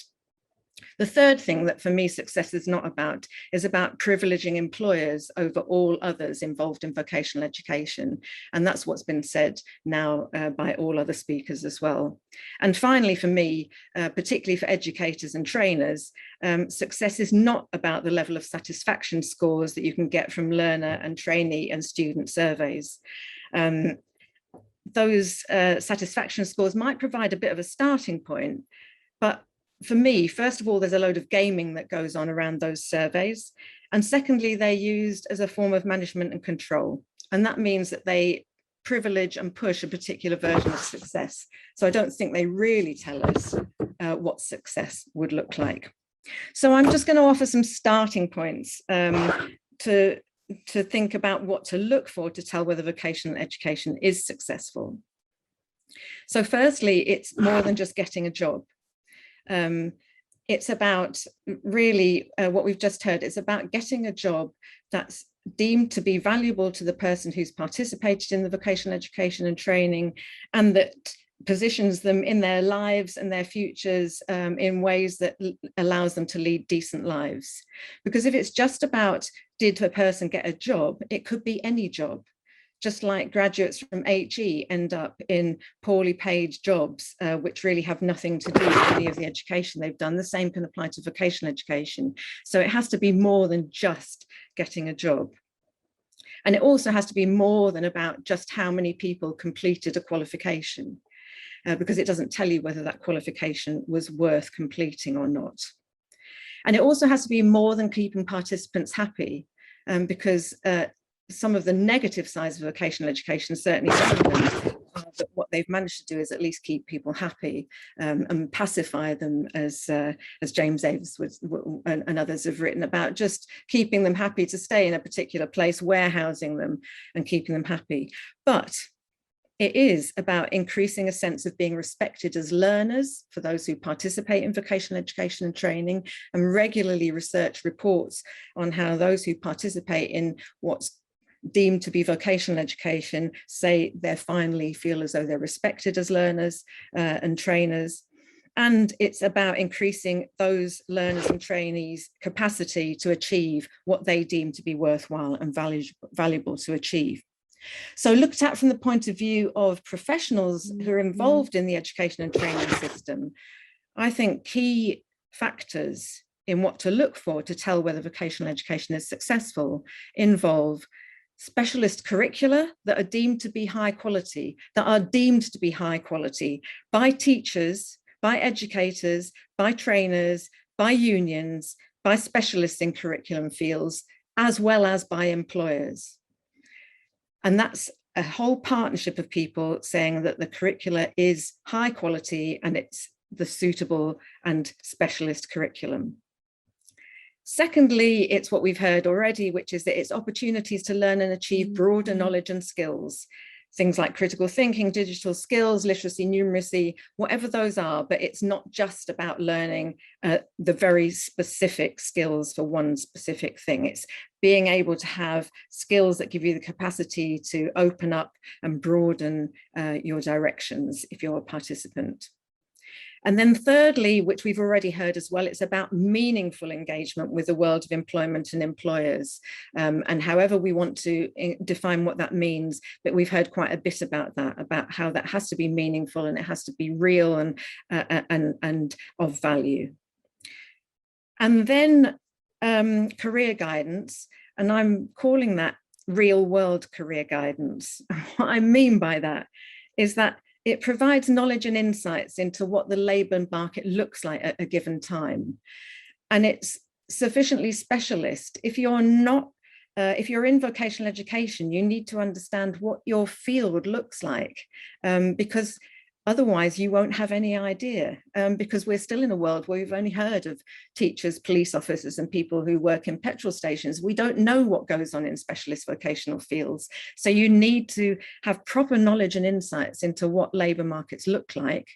The third thing that for me success is not about is about privileging employers over all others involved in vocational education. And that's what's been said now by all other speakers as well. And finally, for me, particularly for educators and trainers, success is not about the level of satisfaction scores that you can get from learner and trainee and student surveys. Those satisfaction scores might provide a bit of a starting point, but for me, first of all, there's a load of gaming that goes on around those surveys. And secondly, they're used as a form of management and control. And that means that they privilege and push a particular version of success. So I don't think they really tell us what success would look like. So I'm just going to offer some starting points to think about what to look for to tell whether vocational education is successful. So firstly, it's more than just getting a job. It's about really what we've just heard. It's about getting a job that's deemed to be valuable to the person who's participated in the vocational education and training, and that positions them in their lives and their futures in ways that allows them to lead decent lives. Because if it's just about, did a person get a job, it could be any job. Just like graduates from HE end up in poorly paid jobs, which really have nothing to do with any of the education they've done. The same can apply to vocational education. So it has to be more than just getting a job. And it also has to be more than about just how many people completed a qualification, because it doesn't tell you whether that qualification was worth completing or not. And it also has to be more than keeping participants happy, because some of the negative sides of vocational education, certainly some of them, that what they've managed to do is at least keep people happy and pacify them, as James Davis and others have written about, just keeping them happy to stay in a particular place, warehousing them and keeping them happy. But it is about increasing a sense of being respected as learners for those who participate in vocational education and training, and regularly research reports on how those who participate in what's deemed to be vocational education say they finally feel as though they're respected as learners and trainers. And it's about increasing those learners and trainees' capacity to achieve what they deem to be worthwhile and valuable to achieve. So looked at from the point of view of professionals who are involved in the education and training system, I think key factors in what to look for to tell whether vocational education is successful involve specialist curricula that are deemed to be high quality, by teachers, by educators, by trainers, by unions, by specialists in curriculum fields, as well as by employers. And that's a whole partnership of people saying that the curricula is high quality and it's the suitable and specialist curriculum. Secondly, it's what we've heard already, which is that it's opportunities to learn and achieve broader knowledge and skills, things like critical thinking, digital skills, literacy, numeracy, whatever those are, but it's not just about learning the very specific skills for one specific thing. It's being able to have skills that give you the capacity to open up and broaden your directions if you're a participant. And then thirdly, which we've already heard as well, it's about meaningful engagement with the world of employment and employers. And however we want to define what that means, but we've heard quite a bit about that, about how that has to be meaningful and it has to be real and of value. And then career guidance, and I'm calling that real world career guidance. What I mean by that is that it provides knowledge and insights into what the labour market looks like at a given time. And it's sufficiently specialist. If you're in vocational education, you need to understand what your field looks like, because otherwise you won't have any idea, because we're still in a world where we've only heard of teachers, police officers and people who work in petrol stations. We don't know what goes on in specialist vocational fields. So you need to have proper knowledge and insights into what labour markets look like.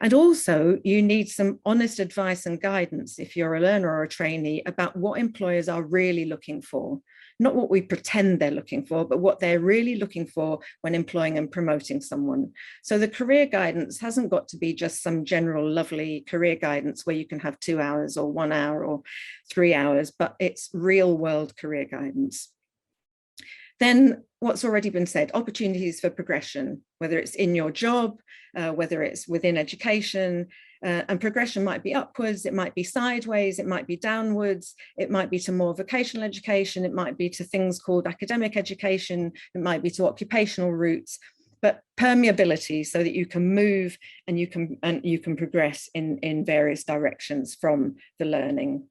And also you need some honest advice and guidance if you're a learner or a trainee about what employers are really looking for. not what we pretend they're looking for, but what they're really looking for when employing and promoting someone. So the career guidance hasn't got to be just some general lovely career guidance where you can have 2 hours or 1 hour or 3 hours, but it's real world career guidance. Then what's already been said, opportunities for progression, whether it's in your job, whether it's within education, and progression might be upwards, it might be sideways, it might be downwards, it might be to more vocational education, it might be to things called academic education, it might be to occupational routes, but permeability so that you can move and you can progress in various directions from the learning.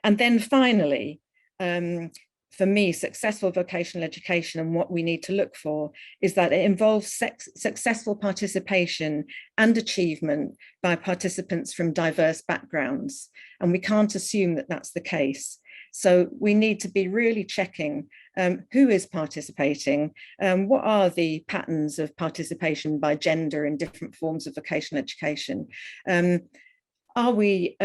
And then finally, for me, successful vocational education and what we need to look for is that it involves successful participation and achievement by participants from diverse backgrounds. And we can't assume that that's the case. So we need to be really checking who is participating, what are the patterns of participation by gender in different forms of vocational education. Are we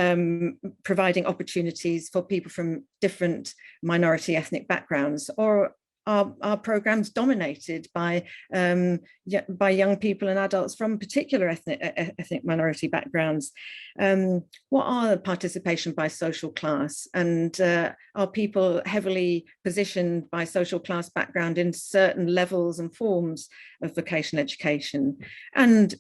providing opportunities for people from different minority ethnic backgrounds, or are programs dominated by young people and adults from particular ethnic minority backgrounds? What are participation by social class, and are people heavily positioned by social class background in certain levels and forms of vocational education? And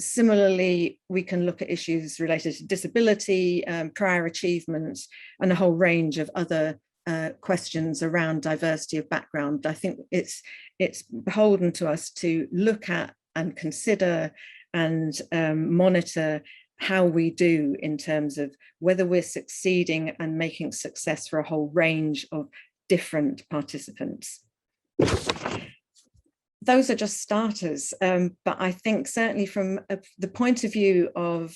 similarly, we can look at issues related to disability, prior achievements, and a whole range of other questions around diversity of background. I think it's beholden to us to look at and consider and monitor how we do in terms of whether we're succeeding and making success for a whole range of different participants. Those are just starters, but I think certainly from the point of view of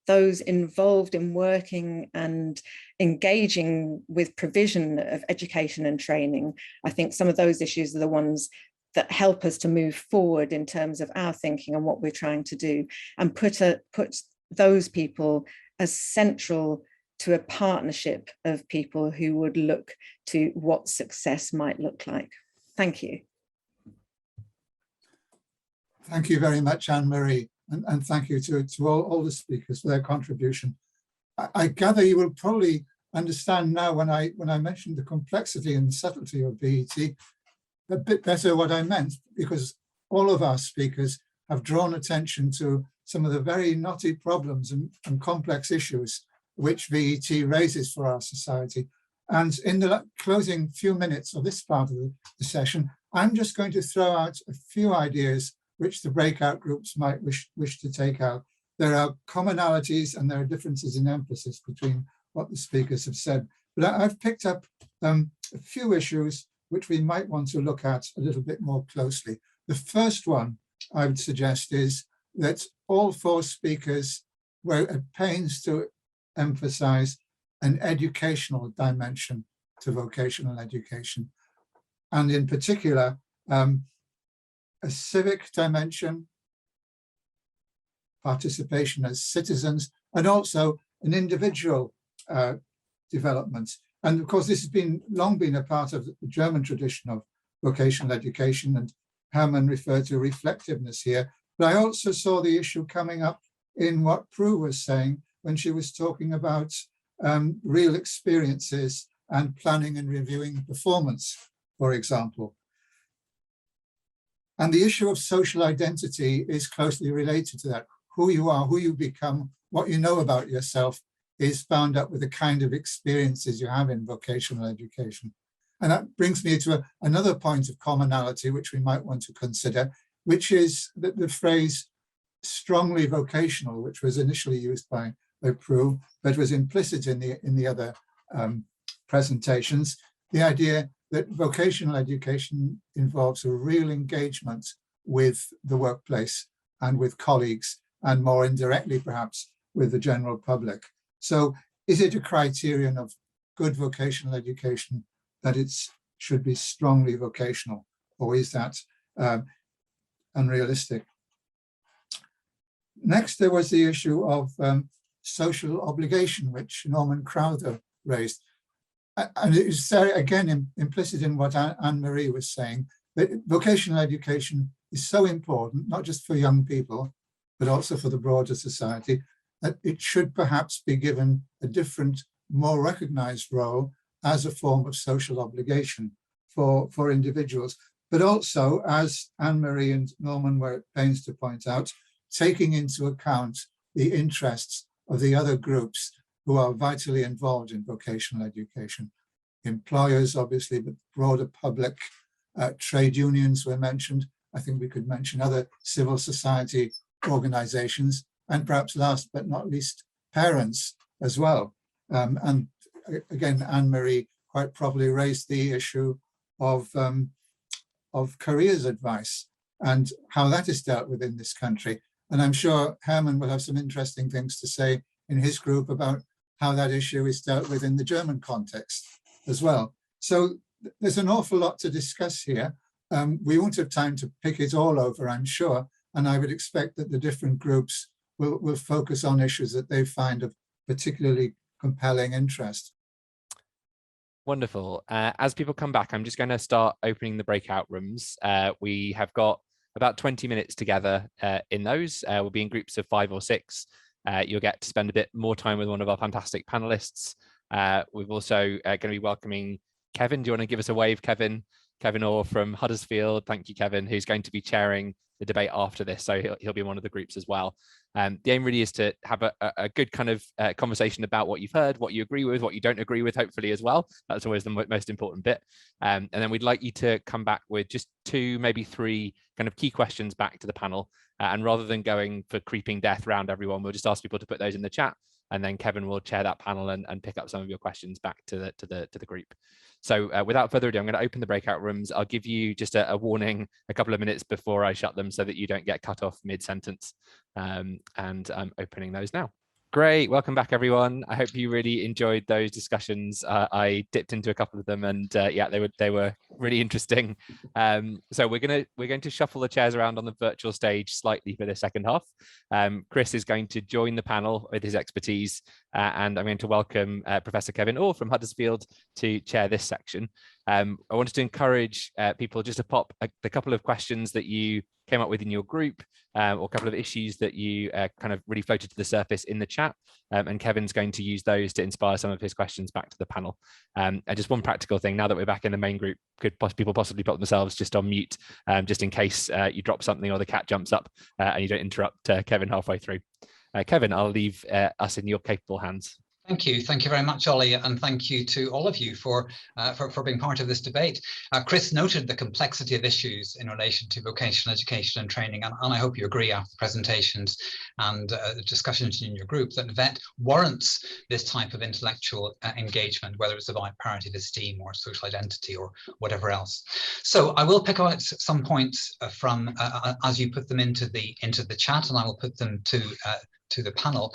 those involved in working and engaging with provision of education and training, I think some of those issues are the ones that help us to move forward in terms of our thinking and what we're trying to do, and put those people as central to a partnership of people who would look to what success might look like. Thank you. Thank you very much, Anne-Marie, and thank you to all the speakers for their contribution. I gather you will probably understand now when I mentioned the complexity and subtlety of VET a bit better what I meant, because all of our speakers have drawn attention to some of the very knotty problems and complex issues which VET raises for our society. And in the closing few minutes of this part of the session, I'm just going to throw out a few ideas which the breakout groups might wish to take out. There are commonalities and there are differences in emphasis between what the speakers have said. But I've picked up a few issues which we might want to look at a little bit more closely. The first one I would suggest is that all four speakers were at pains to emphasize an educational dimension to vocational education. And in particular, a civic dimension, participation as citizens, and also an individual development. And of course, this has long been a part of the German tradition of vocational education, and Hermann referred to reflectiveness here. But I also saw the issue coming up in what Prue was saying when she was talking about real experiences and planning and reviewing performance, for example. And the issue of social identity is closely related to that. Who you are, who you become, what you know about yourself is bound up with the kind of experiences you have in vocational education. And that brings me to another point of commonality, which we might want to consider, which is the phrase strongly vocational, which was initially used by Prue, but was implicit in the other presentations. The idea that vocational education involves a real engagement with the workplace and with colleagues, and more indirectly, perhaps, with the general public. So is it a criterion of good vocational education that it should be strongly vocational, or is that unrealistic? Next, there was the issue of social obligation, which Norman Crowther raised. And it's again implicit in what Anne-Marie was saying, that vocational education is so important, not just for young people, but also for the broader society, that it should perhaps be given a different, more recognized role as a form of social obligation for individuals. But also, as Anne-Marie and Norman were at pains to point out, taking into account the interests of the other groups who are vitally involved in vocational education. Employers, obviously, but broader public, trade unions were mentioned. I think we could mention other civil society organizations, and perhaps last but not least, parents as well. And again, Anne-Marie quite properly raised the issue of careers advice and how that is dealt with in this country. And I'm sure Herman will have some interesting things to say in his group about how that issue is dealt with in the German context as well. So there's an awful lot to discuss here. We won't have time to pick it all over, I'm sure. And I would expect that the different groups will focus on issues that they find of particularly compelling interest. Wonderful. As people come back, I'm just going to start opening the breakout rooms. We have got about 20 minutes together in those. We'll be in groups of 5 or 6. You'll get to spend a bit more time with one of our fantastic panelists. We've also going to be welcoming Kevin. Do you want to give us a wave, Kevin? Kevin Orr from Huddersfield. Thank you, Kevin, who's going to be chairing the debate after this. So he'll be in one of the groups as well. The aim really is to have a good kind of conversation about what you've heard, what you agree with, what you don't agree with, hopefully as well. That's always the most important bit. And then we'd like you to come back with just 2, maybe 3 kind of key questions back to the panel. And rather than going for creeping death around everyone, we'll just ask people to put those in the chat. And then Kevin will chair that panel and pick up some of your questions back to the group. So without further ado, I'm going to open the breakout rooms. I'll give you just a warning a couple of minutes before I shut them so that you don't get cut off mid-sentence. And I'm opening those now. Great, welcome back everyone. I hope you really enjoyed those discussions. I dipped into a couple of them, and yeah, they were really interesting. So we're going to shuffle the chairs around on the virtual stage slightly for the second half. Chris is going to join the panel with his expertise, and I'm going to welcome Professor Kevin Orr from Huddersfield to chair this section. I wanted to encourage people just to pop a couple of questions that you came up with in your group, or a couple of issues that you kind of really floated to the surface in the chat. And Kevin's going to use those to inspire some of his questions back to the panel. And just one practical thing, now that we're back in the main group, could people possibly put themselves just on mute, just in case you drop something or the cat jumps up and you don't interrupt Kevin halfway through. Kevin, I'll leave us in your capable hands. Thank you very much, Ollie, and thank you to all of you for being part of this debate. Chris noted the complexity of issues in relation to vocational education and training, and I hope you agree after presentations and discussions in your group that VET warrants this type of intellectual engagement, whether it's about parity of esteem or social identity or whatever else. So I will pick out some points from as you put them into the chat, and I will put them to the panel.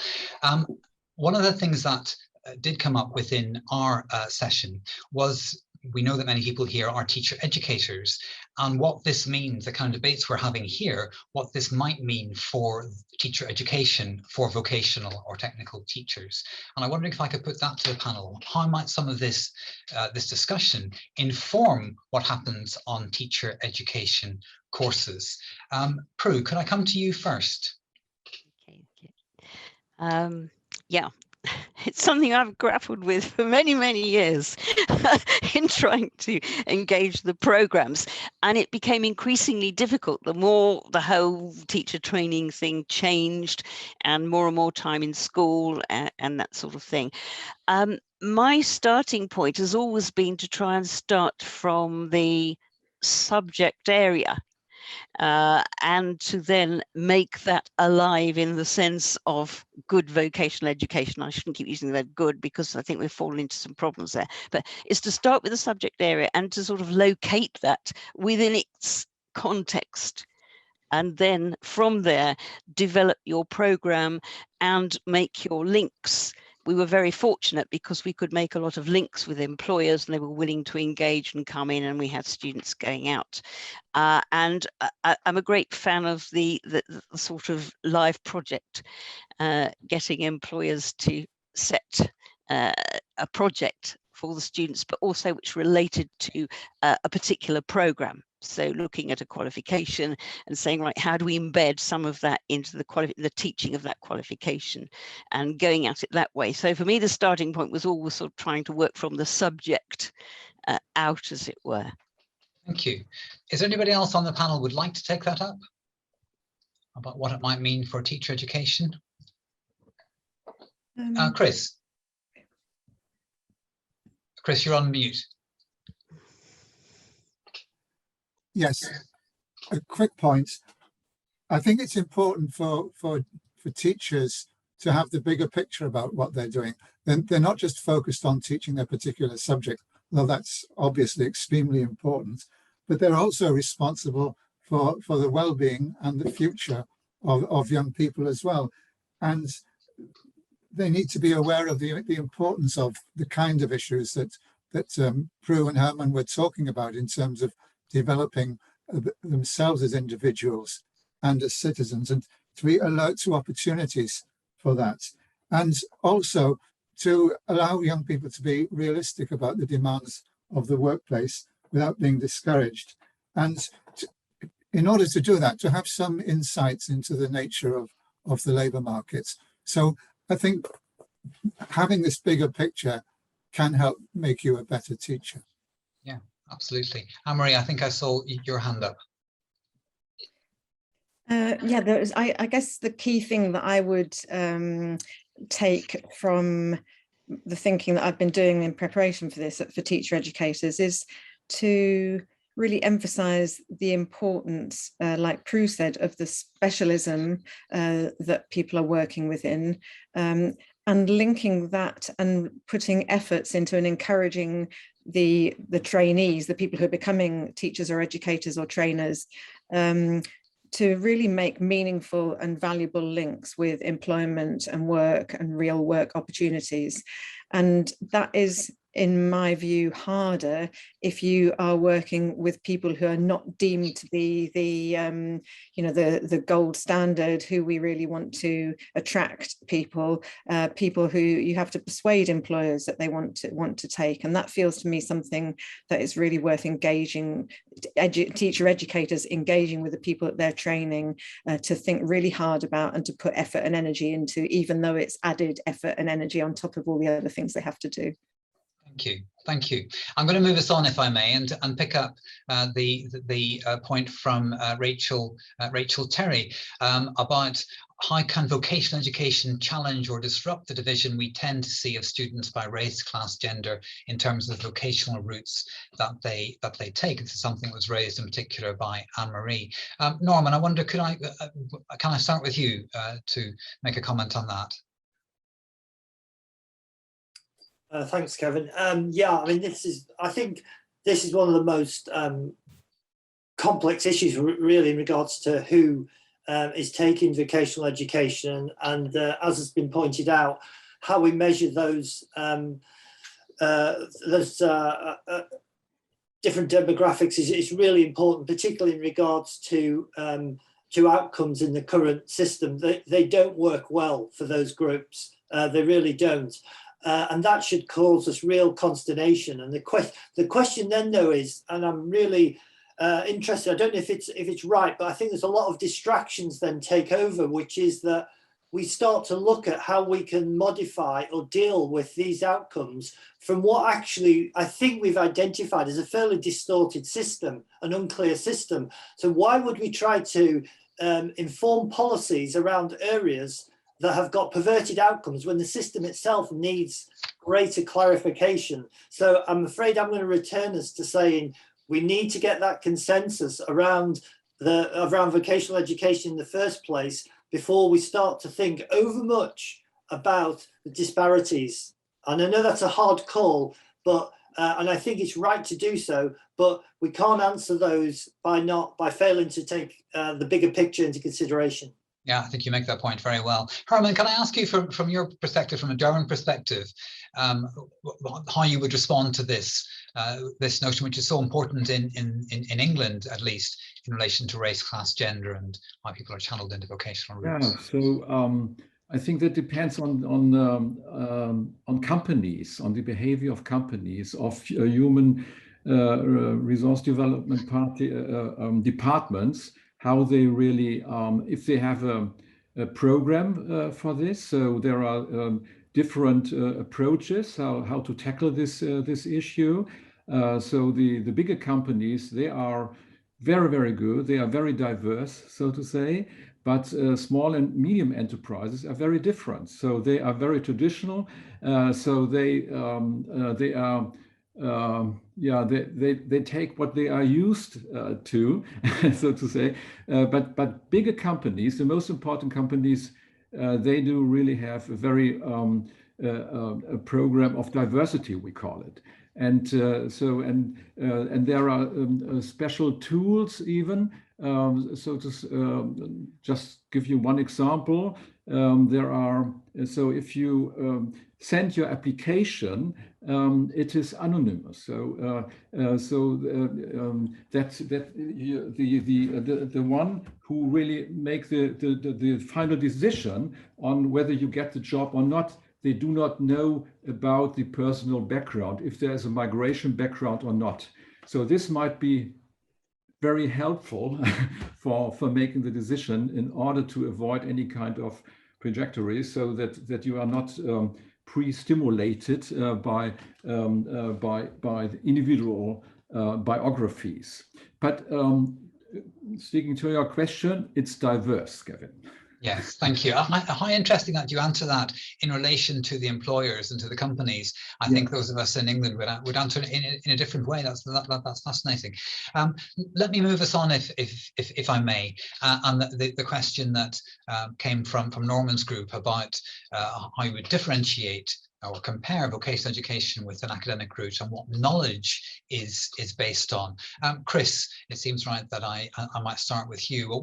One of the things that did come up within our session was, we know that many people here are teacher educators, and what this means, the kind of debates we're having here, what this might mean for teacher education for vocational or technical teachers. And I wondered if I could put that to the panel. How might some of this discussion inform what happens on teacher education courses? Prue, could I come to you first? Okay. Yeah, it's something I've grappled with for many, many years in trying to engage the programs. And it became increasingly difficult the more the whole teacher training thing changed and more time in school and that sort of thing. My starting point has always been to try and start from the subject area. And to then make that alive in the sense of good vocational education. I shouldn't keep using the word good because I think we've fallen into some problems there, but it's to start with the subject area and to sort of locate that within its context. And then from there, develop your program and make your links. We were very fortunate because we could make a lot of links with employers and they were willing to engage and come in, and we had students going out. And I'm a great fan of the sort of live project, getting employers to set a project for the students, but also which related to a particular program. So looking at a qualification and saying, right, how do we embed some of that into the teaching of that qualification, and going at it that way. So for me, the starting point was always sort of trying to work from the subject out, as it were. Thank you. Is there anybody else on the panel would like to take that up about what it might mean for teacher education? Chris, you're on mute. Yes, a quick point. I think it's important for teachers to have the bigger picture about what they're doing. They're not just focused on teaching their particular subject, though that's obviously extremely important, but they're also responsible for the well-being and the future of young people as well. And they need to be aware of the importance of the kind of issues that Prue and Herman were talking about in terms of developing themselves as individuals and as citizens, and to be alert to opportunities for that. And also to allow young people to be realistic about the demands of the workplace without being discouraged. And in order to do that, to have some insights into the nature of the labour markets. So I think having this bigger picture can help make you a better teacher. Yeah, absolutely. Anne-Marie, I think I saw your hand up. Yeah, I guess the key thing that I would take from the thinking that I've been doing in preparation for this for teacher educators is to really emphasize the importance, like Prue said, of the specialism that people are working within, and linking that and putting efforts into and encouraging the trainees, the people who are becoming teachers or educators or trainers, to really make meaningful and valuable links with employment and work and real work opportunities. And that is, in my view, harder if you are working with people who are not deemed to be the gold standard, who we really want to attract people who you have to persuade employers that they want to take. And that feels to me something that is really worth engaging, teacher educators engaging with the people that they're training to think really hard about and to put effort and energy into, even though it's added effort and energy on top of all the other things they have to do. Thank you. Thank you. I'm going to move us on, if I may, and pick up the point from Rachel Terry about how can vocational education challenge or disrupt the division we tend to see of students by race, class, gender in terms of vocational routes that they take. This is something that was raised in particular by Anne-Marie. Norman, I wonder, can I start with you to make a comment on that? Thanks, Kevin. Yeah, I mean, I think this is one of the most complex issues, really, in regards to who is taking vocational education, and as has been pointed out, how we measure those different demographics is really important, particularly in regards to outcomes in the current system. They don't work well for those groups. They really don't. And that should cause us real consternation. And the question then, though, is, and I'm really interested, I don't know if it's right, but I think there's a lot of distractions then take over, which is that we start to look at how we can modify or deal with these outcomes from what actually I think we've identified as a fairly distorted system, an unclear system. So why would we try to inform policies around areas that have got perverted outcomes when the system itself needs greater clarification? So I'm afraid I'm going to return us to saying we need to get that consensus around vocational education in the first place before we start to think overmuch about the disparities. And I know that's a hard call, but and I think it's right to do so, but we can't answer those by failing to take the bigger picture into consideration. Yeah, I think you make that point very well. Herman, can I ask you from your perspective, from a Durham perspective, how you would respond to this this notion, which is so important in England, at least, in relation to race, class, gender, and how people are channeled into vocational routes? Yeah, so I think that depends on companies, on the behavior of companies, of human resource development departments, how they really, if they have a program for this. So there are different approaches how to tackle this issue. So the bigger companies, they are very, very good. They are very diverse, so to say. But small and medium enterprises are very different. So they are very traditional. So they are, they take what they are used to, so to say. But bigger companies, the most important companies, they do really have a very a program of diversity, we call it. And and there are special tools even. So to just give you one example, there are, so if you send your application, it is anonymous. So that's the one who really make the final decision on whether you get the job or not. They do not know about the personal background, if there is a migration background or not. So this might be very helpful for making the decision in order to avoid any kind of trajectory, so that you are not pre-stimulated by the individual biographies. But sticking to your question, it's diverse, Kevin. Yes, thank you. How interesting that you answer that in relation to the employers and to the companies. I think those of us in England would answer in a different way. That's fascinating. Let me move us on, if I may, and the question that came from Norman's group about how you would differentiate or compare vocational education with an academic route and what knowledge is based on. Chris, it seems right that I might start with you.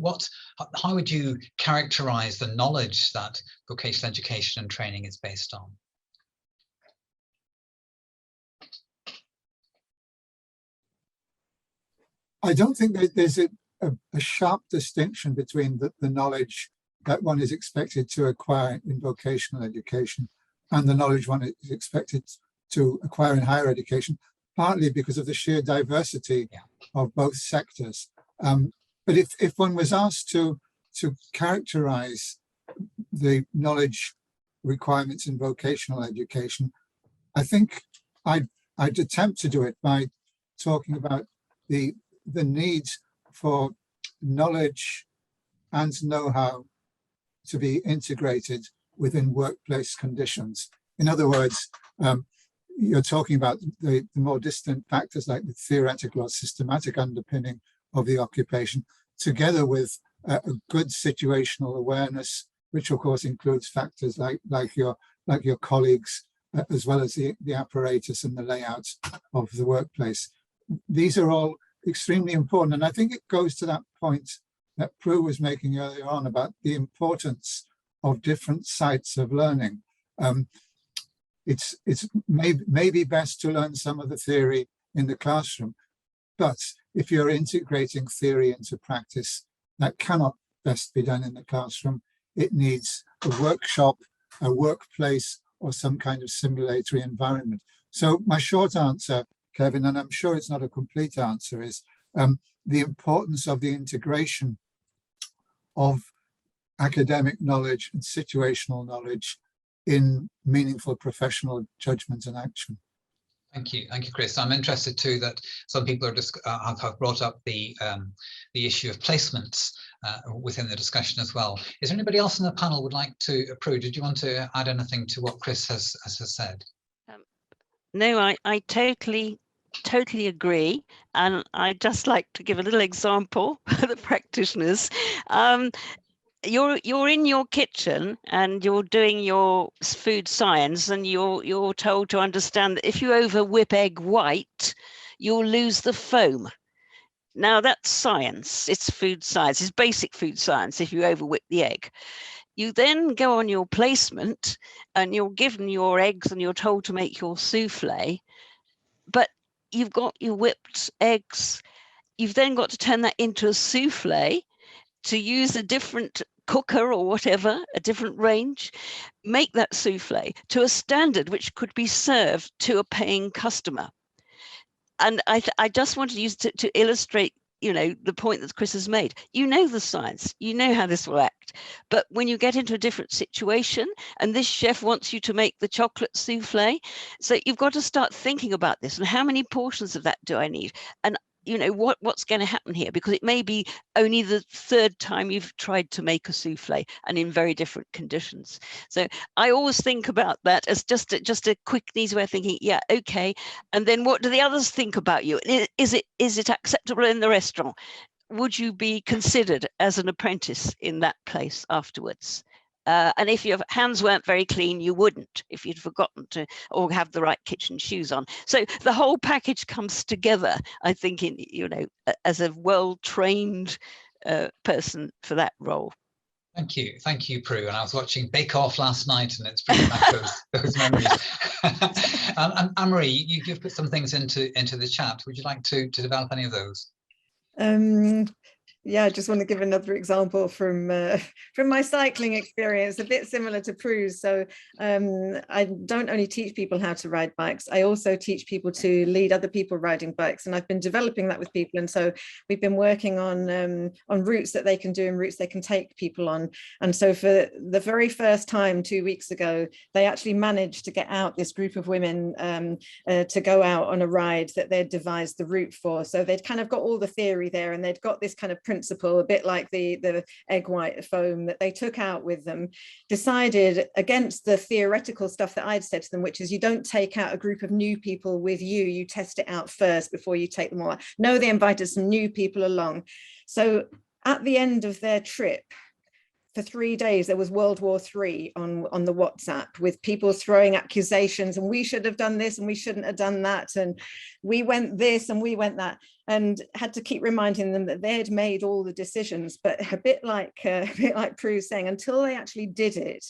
How would you characterize the knowledge that vocational education and training is based on? I don't think that there's a sharp distinction between the knowledge that one is expected to acquire in vocational education and the knowledge one is expected to acquire in higher education, partly because of the sheer diversity of both sectors. But if one was asked to characterize the knowledge requirements in vocational education, I think I'd attempt to do it by talking about the need for knowledge and know-how to be integrated within workplace conditions. In other words, you're talking about the more distant factors like the theoretical or systematic underpinning of the occupation, together with a good situational awareness, which of course includes factors like your colleagues, as well as the apparatus and the layout of the workplace. These are all extremely important, and I think it goes to that point that Prue was making earlier on about the importance of different sites of learning. It's maybe best to learn some of the theory in the classroom, but if you're integrating theory into practice, that cannot best be done in the classroom. It needs a workshop, a workplace, or some kind of simulatory environment. So my short answer, Kevin, and I'm sure it's not a complete answer, is the importance of the integration of academic knowledge and situational knowledge in meaningful professional judgment and action. Thank you, Chris. I'm interested too that some people are have brought up the issue of placements within the discussion as well. Is there anybody else in the panel would like to approve? Did you want to add anything to what Chris has said? No, I totally agree, and I'd just like to give a little example for the practitioners. You're in your kitchen and you're doing your food science, and you're told to understand that if you over whip egg white, you'll lose the foam. Now that's science. It's food science. It's basic food science. If you over whip the egg, you then go on your placement and you're given your eggs and you're told to make your souffle, but you've got your whipped eggs. You've then got to turn that into a souffle. to use a different cooker or whatever, a different range, make that souffle to a standard which could be served to a paying customer. And I just wanted to use to illustrate, you know, the point that Chris has made. You know the science, you know how this will act, but when you get into a different situation and this chef wants you to make the chocolate souffle, so you've got to start thinking about this and how many portions of that do I need? And you know, what's going to happen here, because it may be only the third time you've tried to make a souffle and in very different conditions. So I always think about that as just a quick and easy way of thinking, yeah, okay. And then what do the others think about you? Is it acceptable in the restaurant? Would you be considered as an apprentice in that place afterwards? And if your hands weren't very clean, you wouldn't, if you'd forgotten to or have the right kitchen shoes on. So the whole package comes together, I think, in, you know, as a well-trained person for that role. Thank you, Prue. And I was watching Bake Off last night, and it's bringing back those memories. And Anne-Marie, you've put some things into the chat. Would you like to develop any of those? Yeah, I just want to give another example from my cycling experience, a bit similar to Prue's. So I don't only teach people how to ride bikes, I also teach people to lead other people riding bikes. And I've been developing that with people. And so we've been working on routes that they can do and routes they can take people on. And so for the very first time 2 weeks ago, they actually managed to get out this group of women to go out on a ride that they'd devised the route for. So they'd kind of got all the theory there, and they'd got this kind of principle, a bit like the egg white foam, that they took out with them, decided against the theoretical stuff that I'd said to them, which is you don't take out a group of new people with you, you test it out first before you take them all out. No, they invited some new people along. So at the end of their trip, for 3 days, there was World War III on the WhatsApp, with people throwing accusations, and we should have done this and we shouldn't have done that, and we went this and we went that, and had to keep reminding them that they had made all the decisions. But a bit like Prue's saying, until they actually did it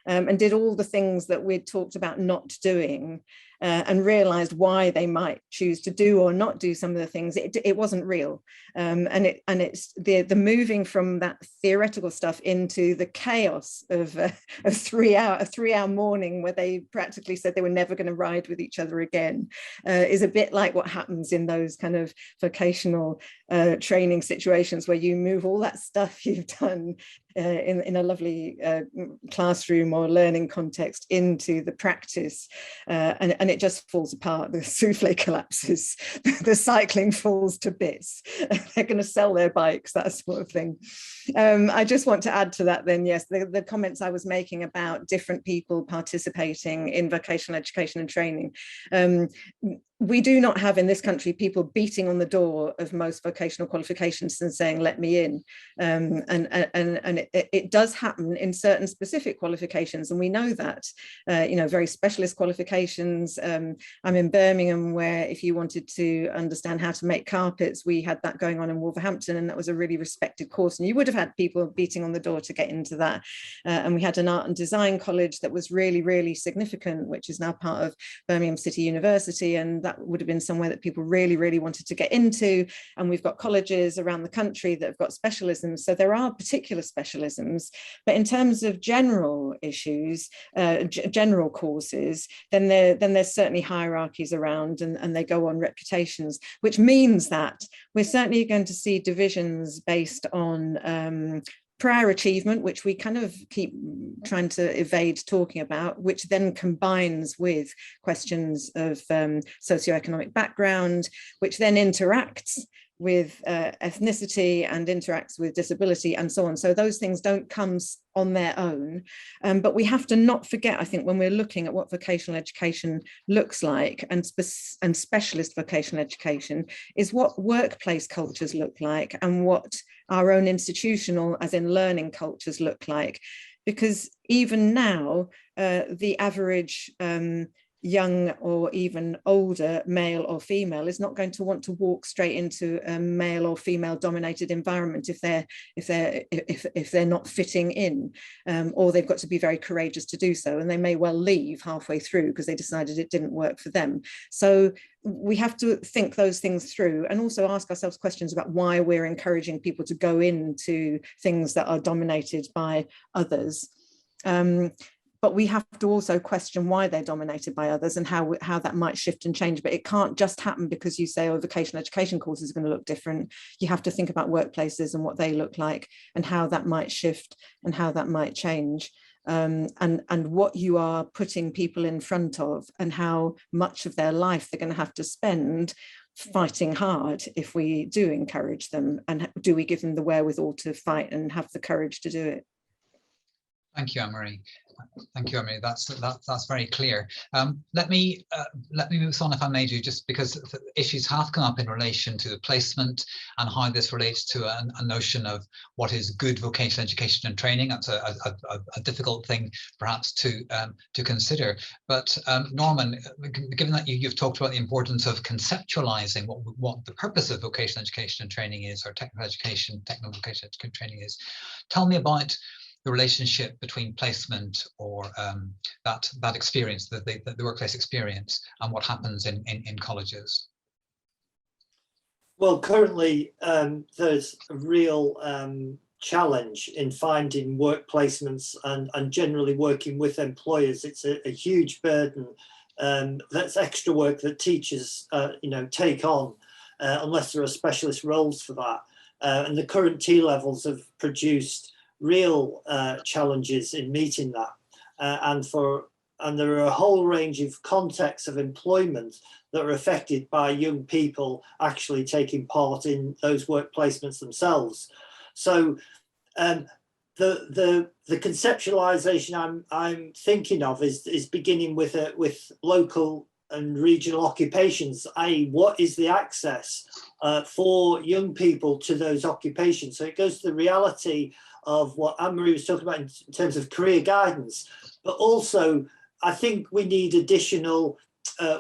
and did all the things that we'd talked about not doing, and realized why they might choose to do or not do some of the things, it wasn't real. And it's the moving from that theoretical stuff into the chaos of a 3 hour morning where they practically said they were never going to ride with each other again, is a bit like what happens in those kind of vocational training situations, where you move all that stuff you've done in a lovely classroom or learning context into the practice, and it just falls apart. The souffle collapses, the cycling falls to bits, they're going to sell their bikes, that sort of thing. I just want to add to that then, yes, the comments I was making about different people participating in vocational education and training. We do not have in this country people beating on the door of most vocational qualifications and saying, let me in. And it does happen in certain specific qualifications. And we know that, you know, very specialist qualifications. I'm in Birmingham, where if you wanted to understand how to make carpets, we had that going on in Wolverhampton, and that was a really respected course. And you would have had people beating on the door to get into that. And we had an art and design college that was really, really significant, which is now part of Birmingham City University. And that would have been somewhere that people really, really wanted to get into. And we've got colleges around the country that have got specialisms. So there are particular specialisms, but in terms of general issues, general courses, then there's certainly hierarchies around, and they go on reputations, which means that we're certainly going to see divisions based on prior achievement, which we kind of keep trying to evade talking about, which then combines with questions of socioeconomic background, which then interacts with ethnicity and interacts with disability and so on. So those things don't come on their own, but we have to not forget, I think, when we're looking at what vocational education looks like, and specialist vocational education, is what workplace cultures look like and what our own institutional, as in learning, cultures look like. Because even now, the average young or even older male or female is not going to want to walk straight into a male or female dominated environment if they're not fitting in, or they've got to be very courageous to do so, and they may well leave halfway through because they decided it didn't work for them. So we have to think those things through, and also ask ourselves questions about why we're encouraging people to go into things that are dominated by others. But we have to also question why they're dominated by others and how that might shift and change. But it can't just happen because you say, oh, vocational education courses are going to look different. You have to think about workplaces and what they look like and how that might shift and how that might change. And what you are putting people in front of and how much of their life they're going to have to spend fighting hard if we do encourage them, and do we give them the wherewithal to fight and have the courage to do it. Thank you, Anne-Marie. Thank you, Anne-Marie. That's very clear. Let me move on, if I may do, just because issues have come up in relation to the placement and how this relates to a notion of what is good vocational education and training. That's a difficult thing, perhaps, to consider. But Norman, given that you've talked about the importance of conceptualizing what the purpose of vocational education and training is, or technical vocational education training is, tell me about the relationship between placement or that experience, the workplace experience, and what happens in colleges. Well, currently there's a real challenge in finding work placements and generally working with employers. It's a huge burden. That's extra work that teachers take on unless there are specialist roles for that. And the current T-levels have produced real challenges in meeting that, and there are a whole range of contexts of employment that are affected by young people actually taking part in those work placements themselves. So the conceptualization I'm thinking of is beginning with local and regional occupations, i.e. what is the access for young people to those occupations. So it goes to the reality of what Anne-Marie was talking about in terms of career guidance, but also I think we need additional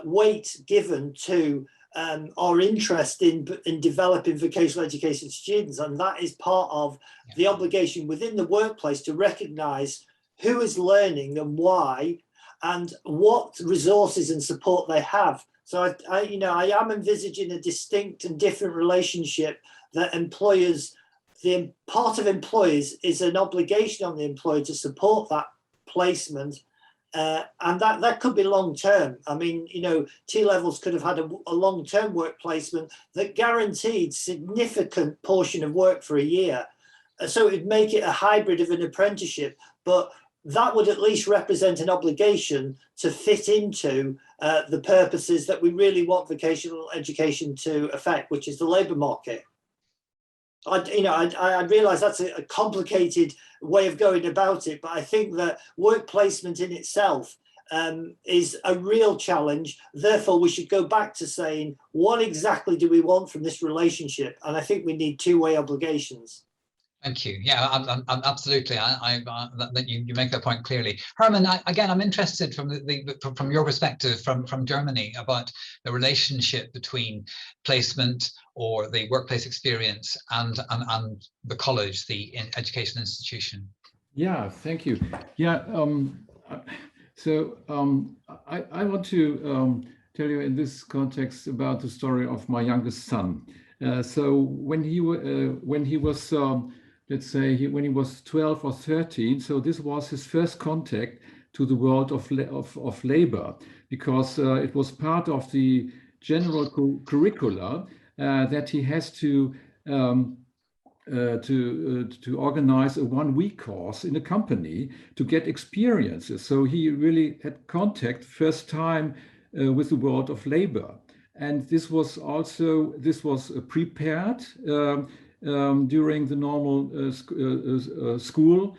weight given to our interest in developing vocational education students, and that is part of the obligation within the workplace to recognise who is learning and why, and what resources and support they have. So I am envisaging a distinct and different relationship that employers. The part of employers is an obligation on the employer to support that placement, and that could be long term. I mean, T-levels could have had a long term work placement that guaranteed significant portion of work for a year, so it would make it a hybrid of an apprenticeship, but that would at least represent an obligation to fit into the purposes that we really want vocational education to affect, which is the labour market. I realise that's a complicated way of going about it, but I think that work placement in itself is a real challenge. Therefore, we should go back to saying, what exactly do we want from this relationship? And I think we need two-way obligations. Thank you. Yeah, I'm absolutely. You make that point clearly. Herman, I'm interested from your perspective from Germany about the relationship between placement or the workplace experience and the college, the education institution. Yeah, thank you. Yeah, I want to tell you in this context about the story of my youngest son. So when he was let's say when he was 12 or 13, so this was his first contact to the world of labor, because it was part of the general curricula that he has to organize a 1 week course in a company to get experiences. So he really had contact first time with the world of labor, and this was prepared during the normal school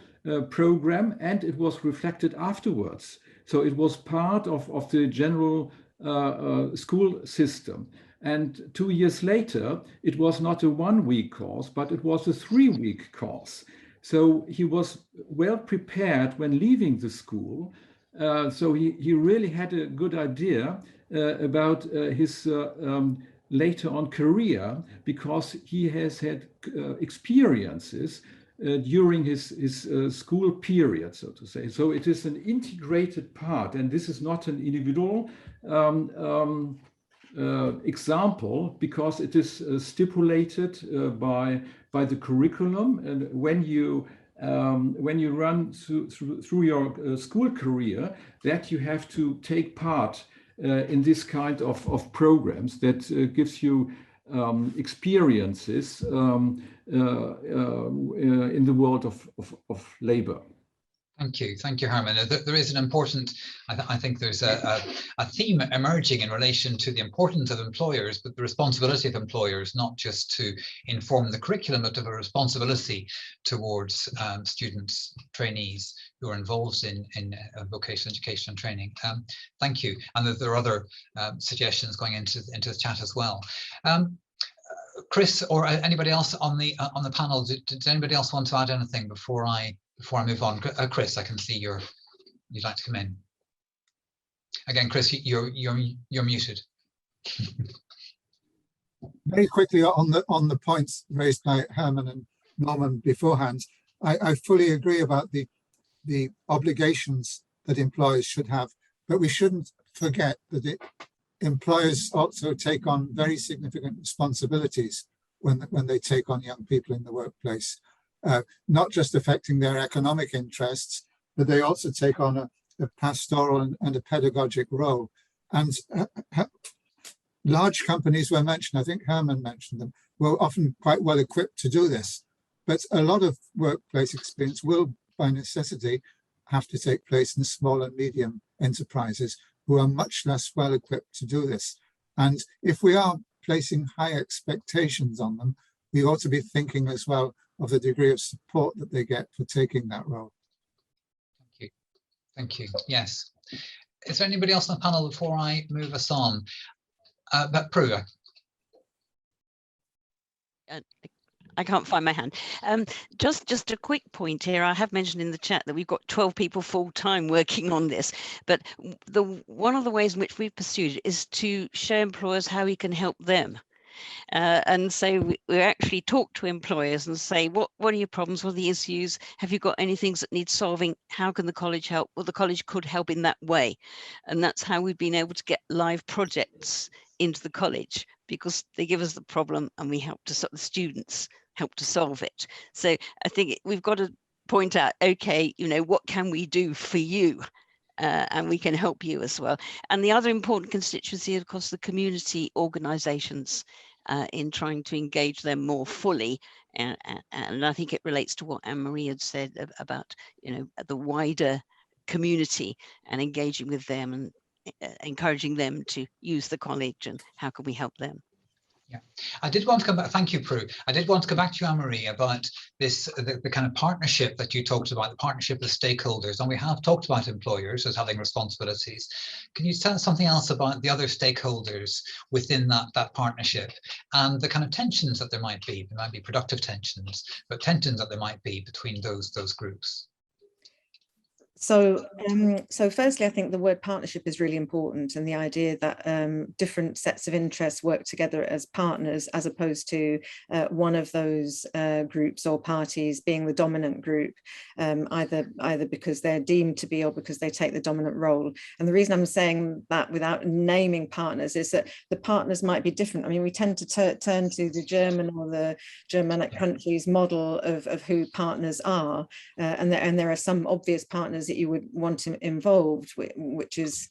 program, and it was reflected afterwards. So it was part of the general school system. And 2 years later, it was not a 1 week course, but it was a 3 week course. So he was well prepared when leaving the school So he really had a good idea about his later on career, because he has had experiences during his school period, so to say. So it is an integrated part, and this is not an individual example, because it is stipulated by the curriculum. And when you run through your school career, that you have to take part in this kind of programs that gives you experiences in the world of labor. Thank you, Herman. There is an important, I think there's a theme emerging in relation to the importance of employers, but the responsibility of employers, not just to inform the curriculum, but to have a responsibility towards students, trainees who are involved in vocational education and training. Thank you. And there are other suggestions going into the chat as well. Chris, or anybody else on the panel, does anybody else want to add anything before I move on? Chris, I can see you'd like to come in. Again, Chris, you're muted. Very quickly on the points raised by Herman and Norman beforehand, I fully agree about the obligations that employers should have, but we shouldn't forget that employers also take on very significant responsibilities when they take on young people in the workplace, not just affecting their economic interests, but they also take on a pastoral and a pedagogic role. And large companies were mentioned, I think Herman mentioned them, were often quite well equipped to do this. But a lot of workplace experience will, by necessity, have to take place in small and medium enterprises who are much less well equipped to do this. And if we are placing high expectations on them, we ought to be thinking as well of the degree of support that they get for taking that role. Thank you. Yes. Is there anybody else on the panel before I move us on? But Prue. I can't find my hand. Just a quick point here. I have mentioned in the chat that we've got 12 people full-time working on this, but one of the ways in which we've pursued it is to show employers how we can help them. And so we actually talk to employers and say, what are your problems? What are the issues? Have you got any things that need solving? How can the college help? Well, the college could help in that way. And that's how we've been able to get live projects into the college, because they give us the problem and we help to the students help to solve it. So I think we've got to point out, okay, what can we do for you? And we can help you as well. And the other important constituency, of course, the community organisations, in trying to engage them more fully. And I think it relates to what Anne-Marie had said about, the wider community and engaging with them and encouraging them to use the college and how can we help them. Yeah, I did want to come back. Thank you, Prue. I did want to come back to you, Anne-Marie, about this, the kind of partnership that you talked about, the partnership with stakeholders. And we have talked about employers as having responsibilities. Can you tell us something else about the other stakeholders within that partnership and the kind of tensions that there might be? There might be productive tensions, but tensions that there might be between those groups. So firstly, I think the word partnership is really important, and the idea that different sets of interests work together as partners, as opposed to one of those groups or parties being the dominant group, either because they're deemed to be or because they take the dominant role. And the reason I'm saying that without naming partners is that the partners might be different. I mean, we tend to turn to the German or the Germanic countries model of who partners are, and there are some obvious partners that you would want involved, which is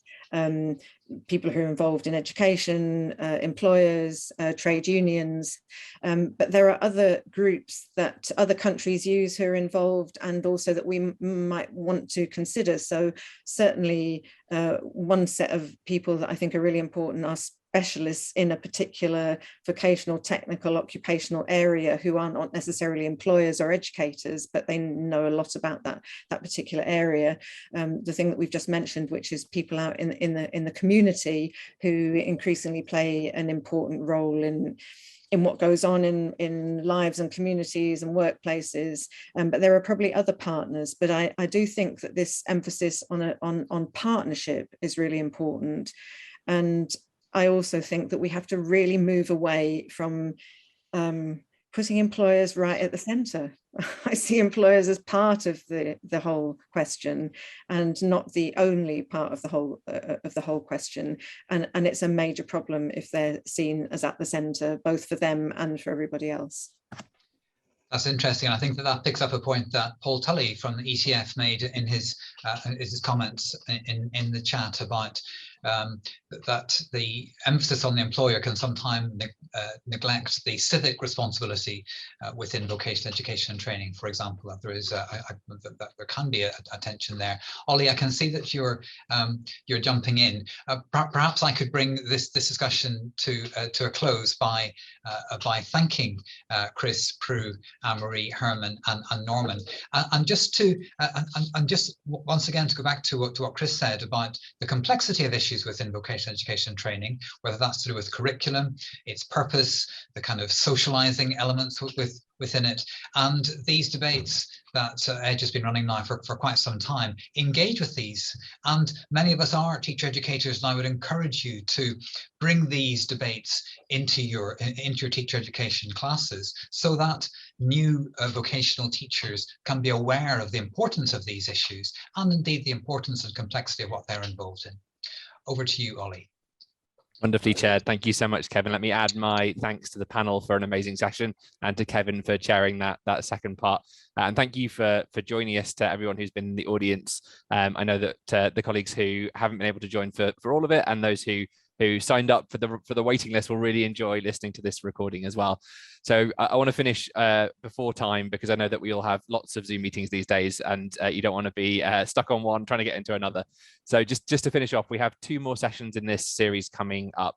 people who are involved in education, employers, trade unions, but there are other groups that other countries use who are involved and also that we might want to consider. So certainly one set of people that I think are really important are specialists in a particular vocational, technical, occupational area who are not necessarily employers or educators, but they know a lot about that particular area. The thing that we've just mentioned, which is people out in the community who increasingly play an important role in what goes on in lives and communities and workplaces, but there are probably other partners. But I do think that this emphasis on partnership is really important. And I also think that we have to really move away from putting employers right at the center. I see employers as part of the whole question and not the only part of the whole question. And it's a major problem if they're seen as at the center, both for them and for everybody else. That's interesting. I think that picks up a point that Paul Tully from the ETF made in his comments in the chat about that the emphasis on the employer can sometimes neglect the civic responsibility within vocational education and training. For example, that there is that there can be a tension there. Ollie, I can see that you're jumping in. Perhaps I could bring this discussion to a close by thanking Chris, Prue, Anne-Marie, Herman, and Norman, and just once again to go back to what Chris said about the complexity of issues within vocational education and training, whether that's to do with curriculum, its purpose, the kind of socializing elements within it, and these debates that Edge has been running now for quite some time. Engage with these, and many of us are teacher educators, and I would encourage you to bring these debates into your teacher education classes, so that new vocational teachers can be aware of the importance of these issues, and indeed the importance and complexity of what they're involved in. Over to you, Ollie. Wonderfully chaired. Thank you so much, Kevin. Let me add my thanks to the panel for an amazing session, and to Kevin for chairing that second part. And thank you for joining us, to everyone who's been in the audience. I know that the colleagues who haven't been able to join for all of it, and those who signed up for the waiting list, will really enjoy listening to this recording as well. So I want to finish before time, because I know that we all have lots of Zoom meetings these days, and you don't want to be stuck on one trying to get into another. So just to finish off, we have 2 more sessions in this series coming up.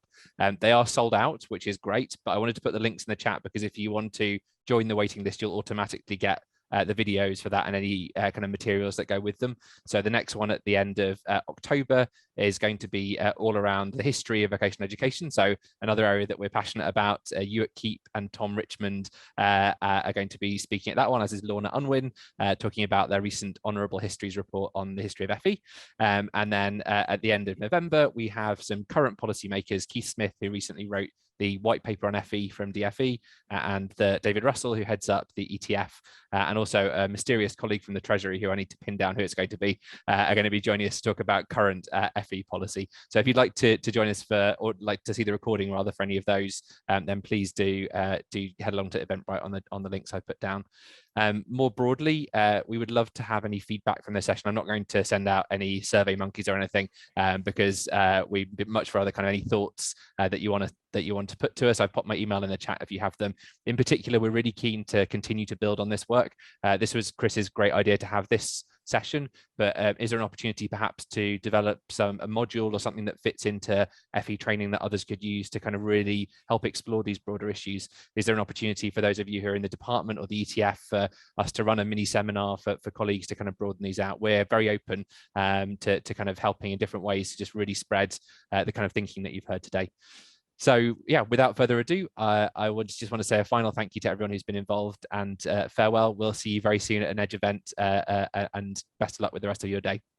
They are sold out, which is great, but I wanted to put the links in the chat, because if you want to join the waiting list, you'll automatically get the videos for that and any kind of materials that go with them. So the next one at the end of October is going to be all around the history of vocational education. So another area that we're passionate about. You at Keep and Tom Richmond are going to be speaking at that one, as is Lorna Unwin, talking about their recent Honourable Histories report on the history of FE. And then at the end of November, we have some current policymakers, Keith Smith, who recently wrote the white paper on FE from DFE, and David Russell, who heads up the ETF, and also a mysterious colleague from the Treasury, who I need to pin down who it's going to be, are going to be joining us to talk about current FE policy. So if you'd like to join us or like to see the recording rather for any of those, then please do head along to Eventbrite on the links I put down. More broadly, we would love to have any feedback from this session. I'm not going to send out any survey monkeys or anything, because we'd much rather kind of any thoughts that you want to put to us. I've popped my email in the chat if you have them. In particular, we're really keen to continue to build on this work. This was Chris's great idea to have this session, but is there an opportunity perhaps to develop a module or something that fits into FE training that others could use to kind of really help explore these broader issues? Is there an opportunity for those of you who are in the department or the ETF for us to run a mini seminar for colleagues to kind of broaden these out? We're very open to kind of helping in different ways to just really spread the kind of thinking that you've heard today. So yeah, without further ado, I would just want to say a final thank you to everyone who's been involved, and farewell. We'll see you very soon at an Edge event, and best of luck with the rest of your day.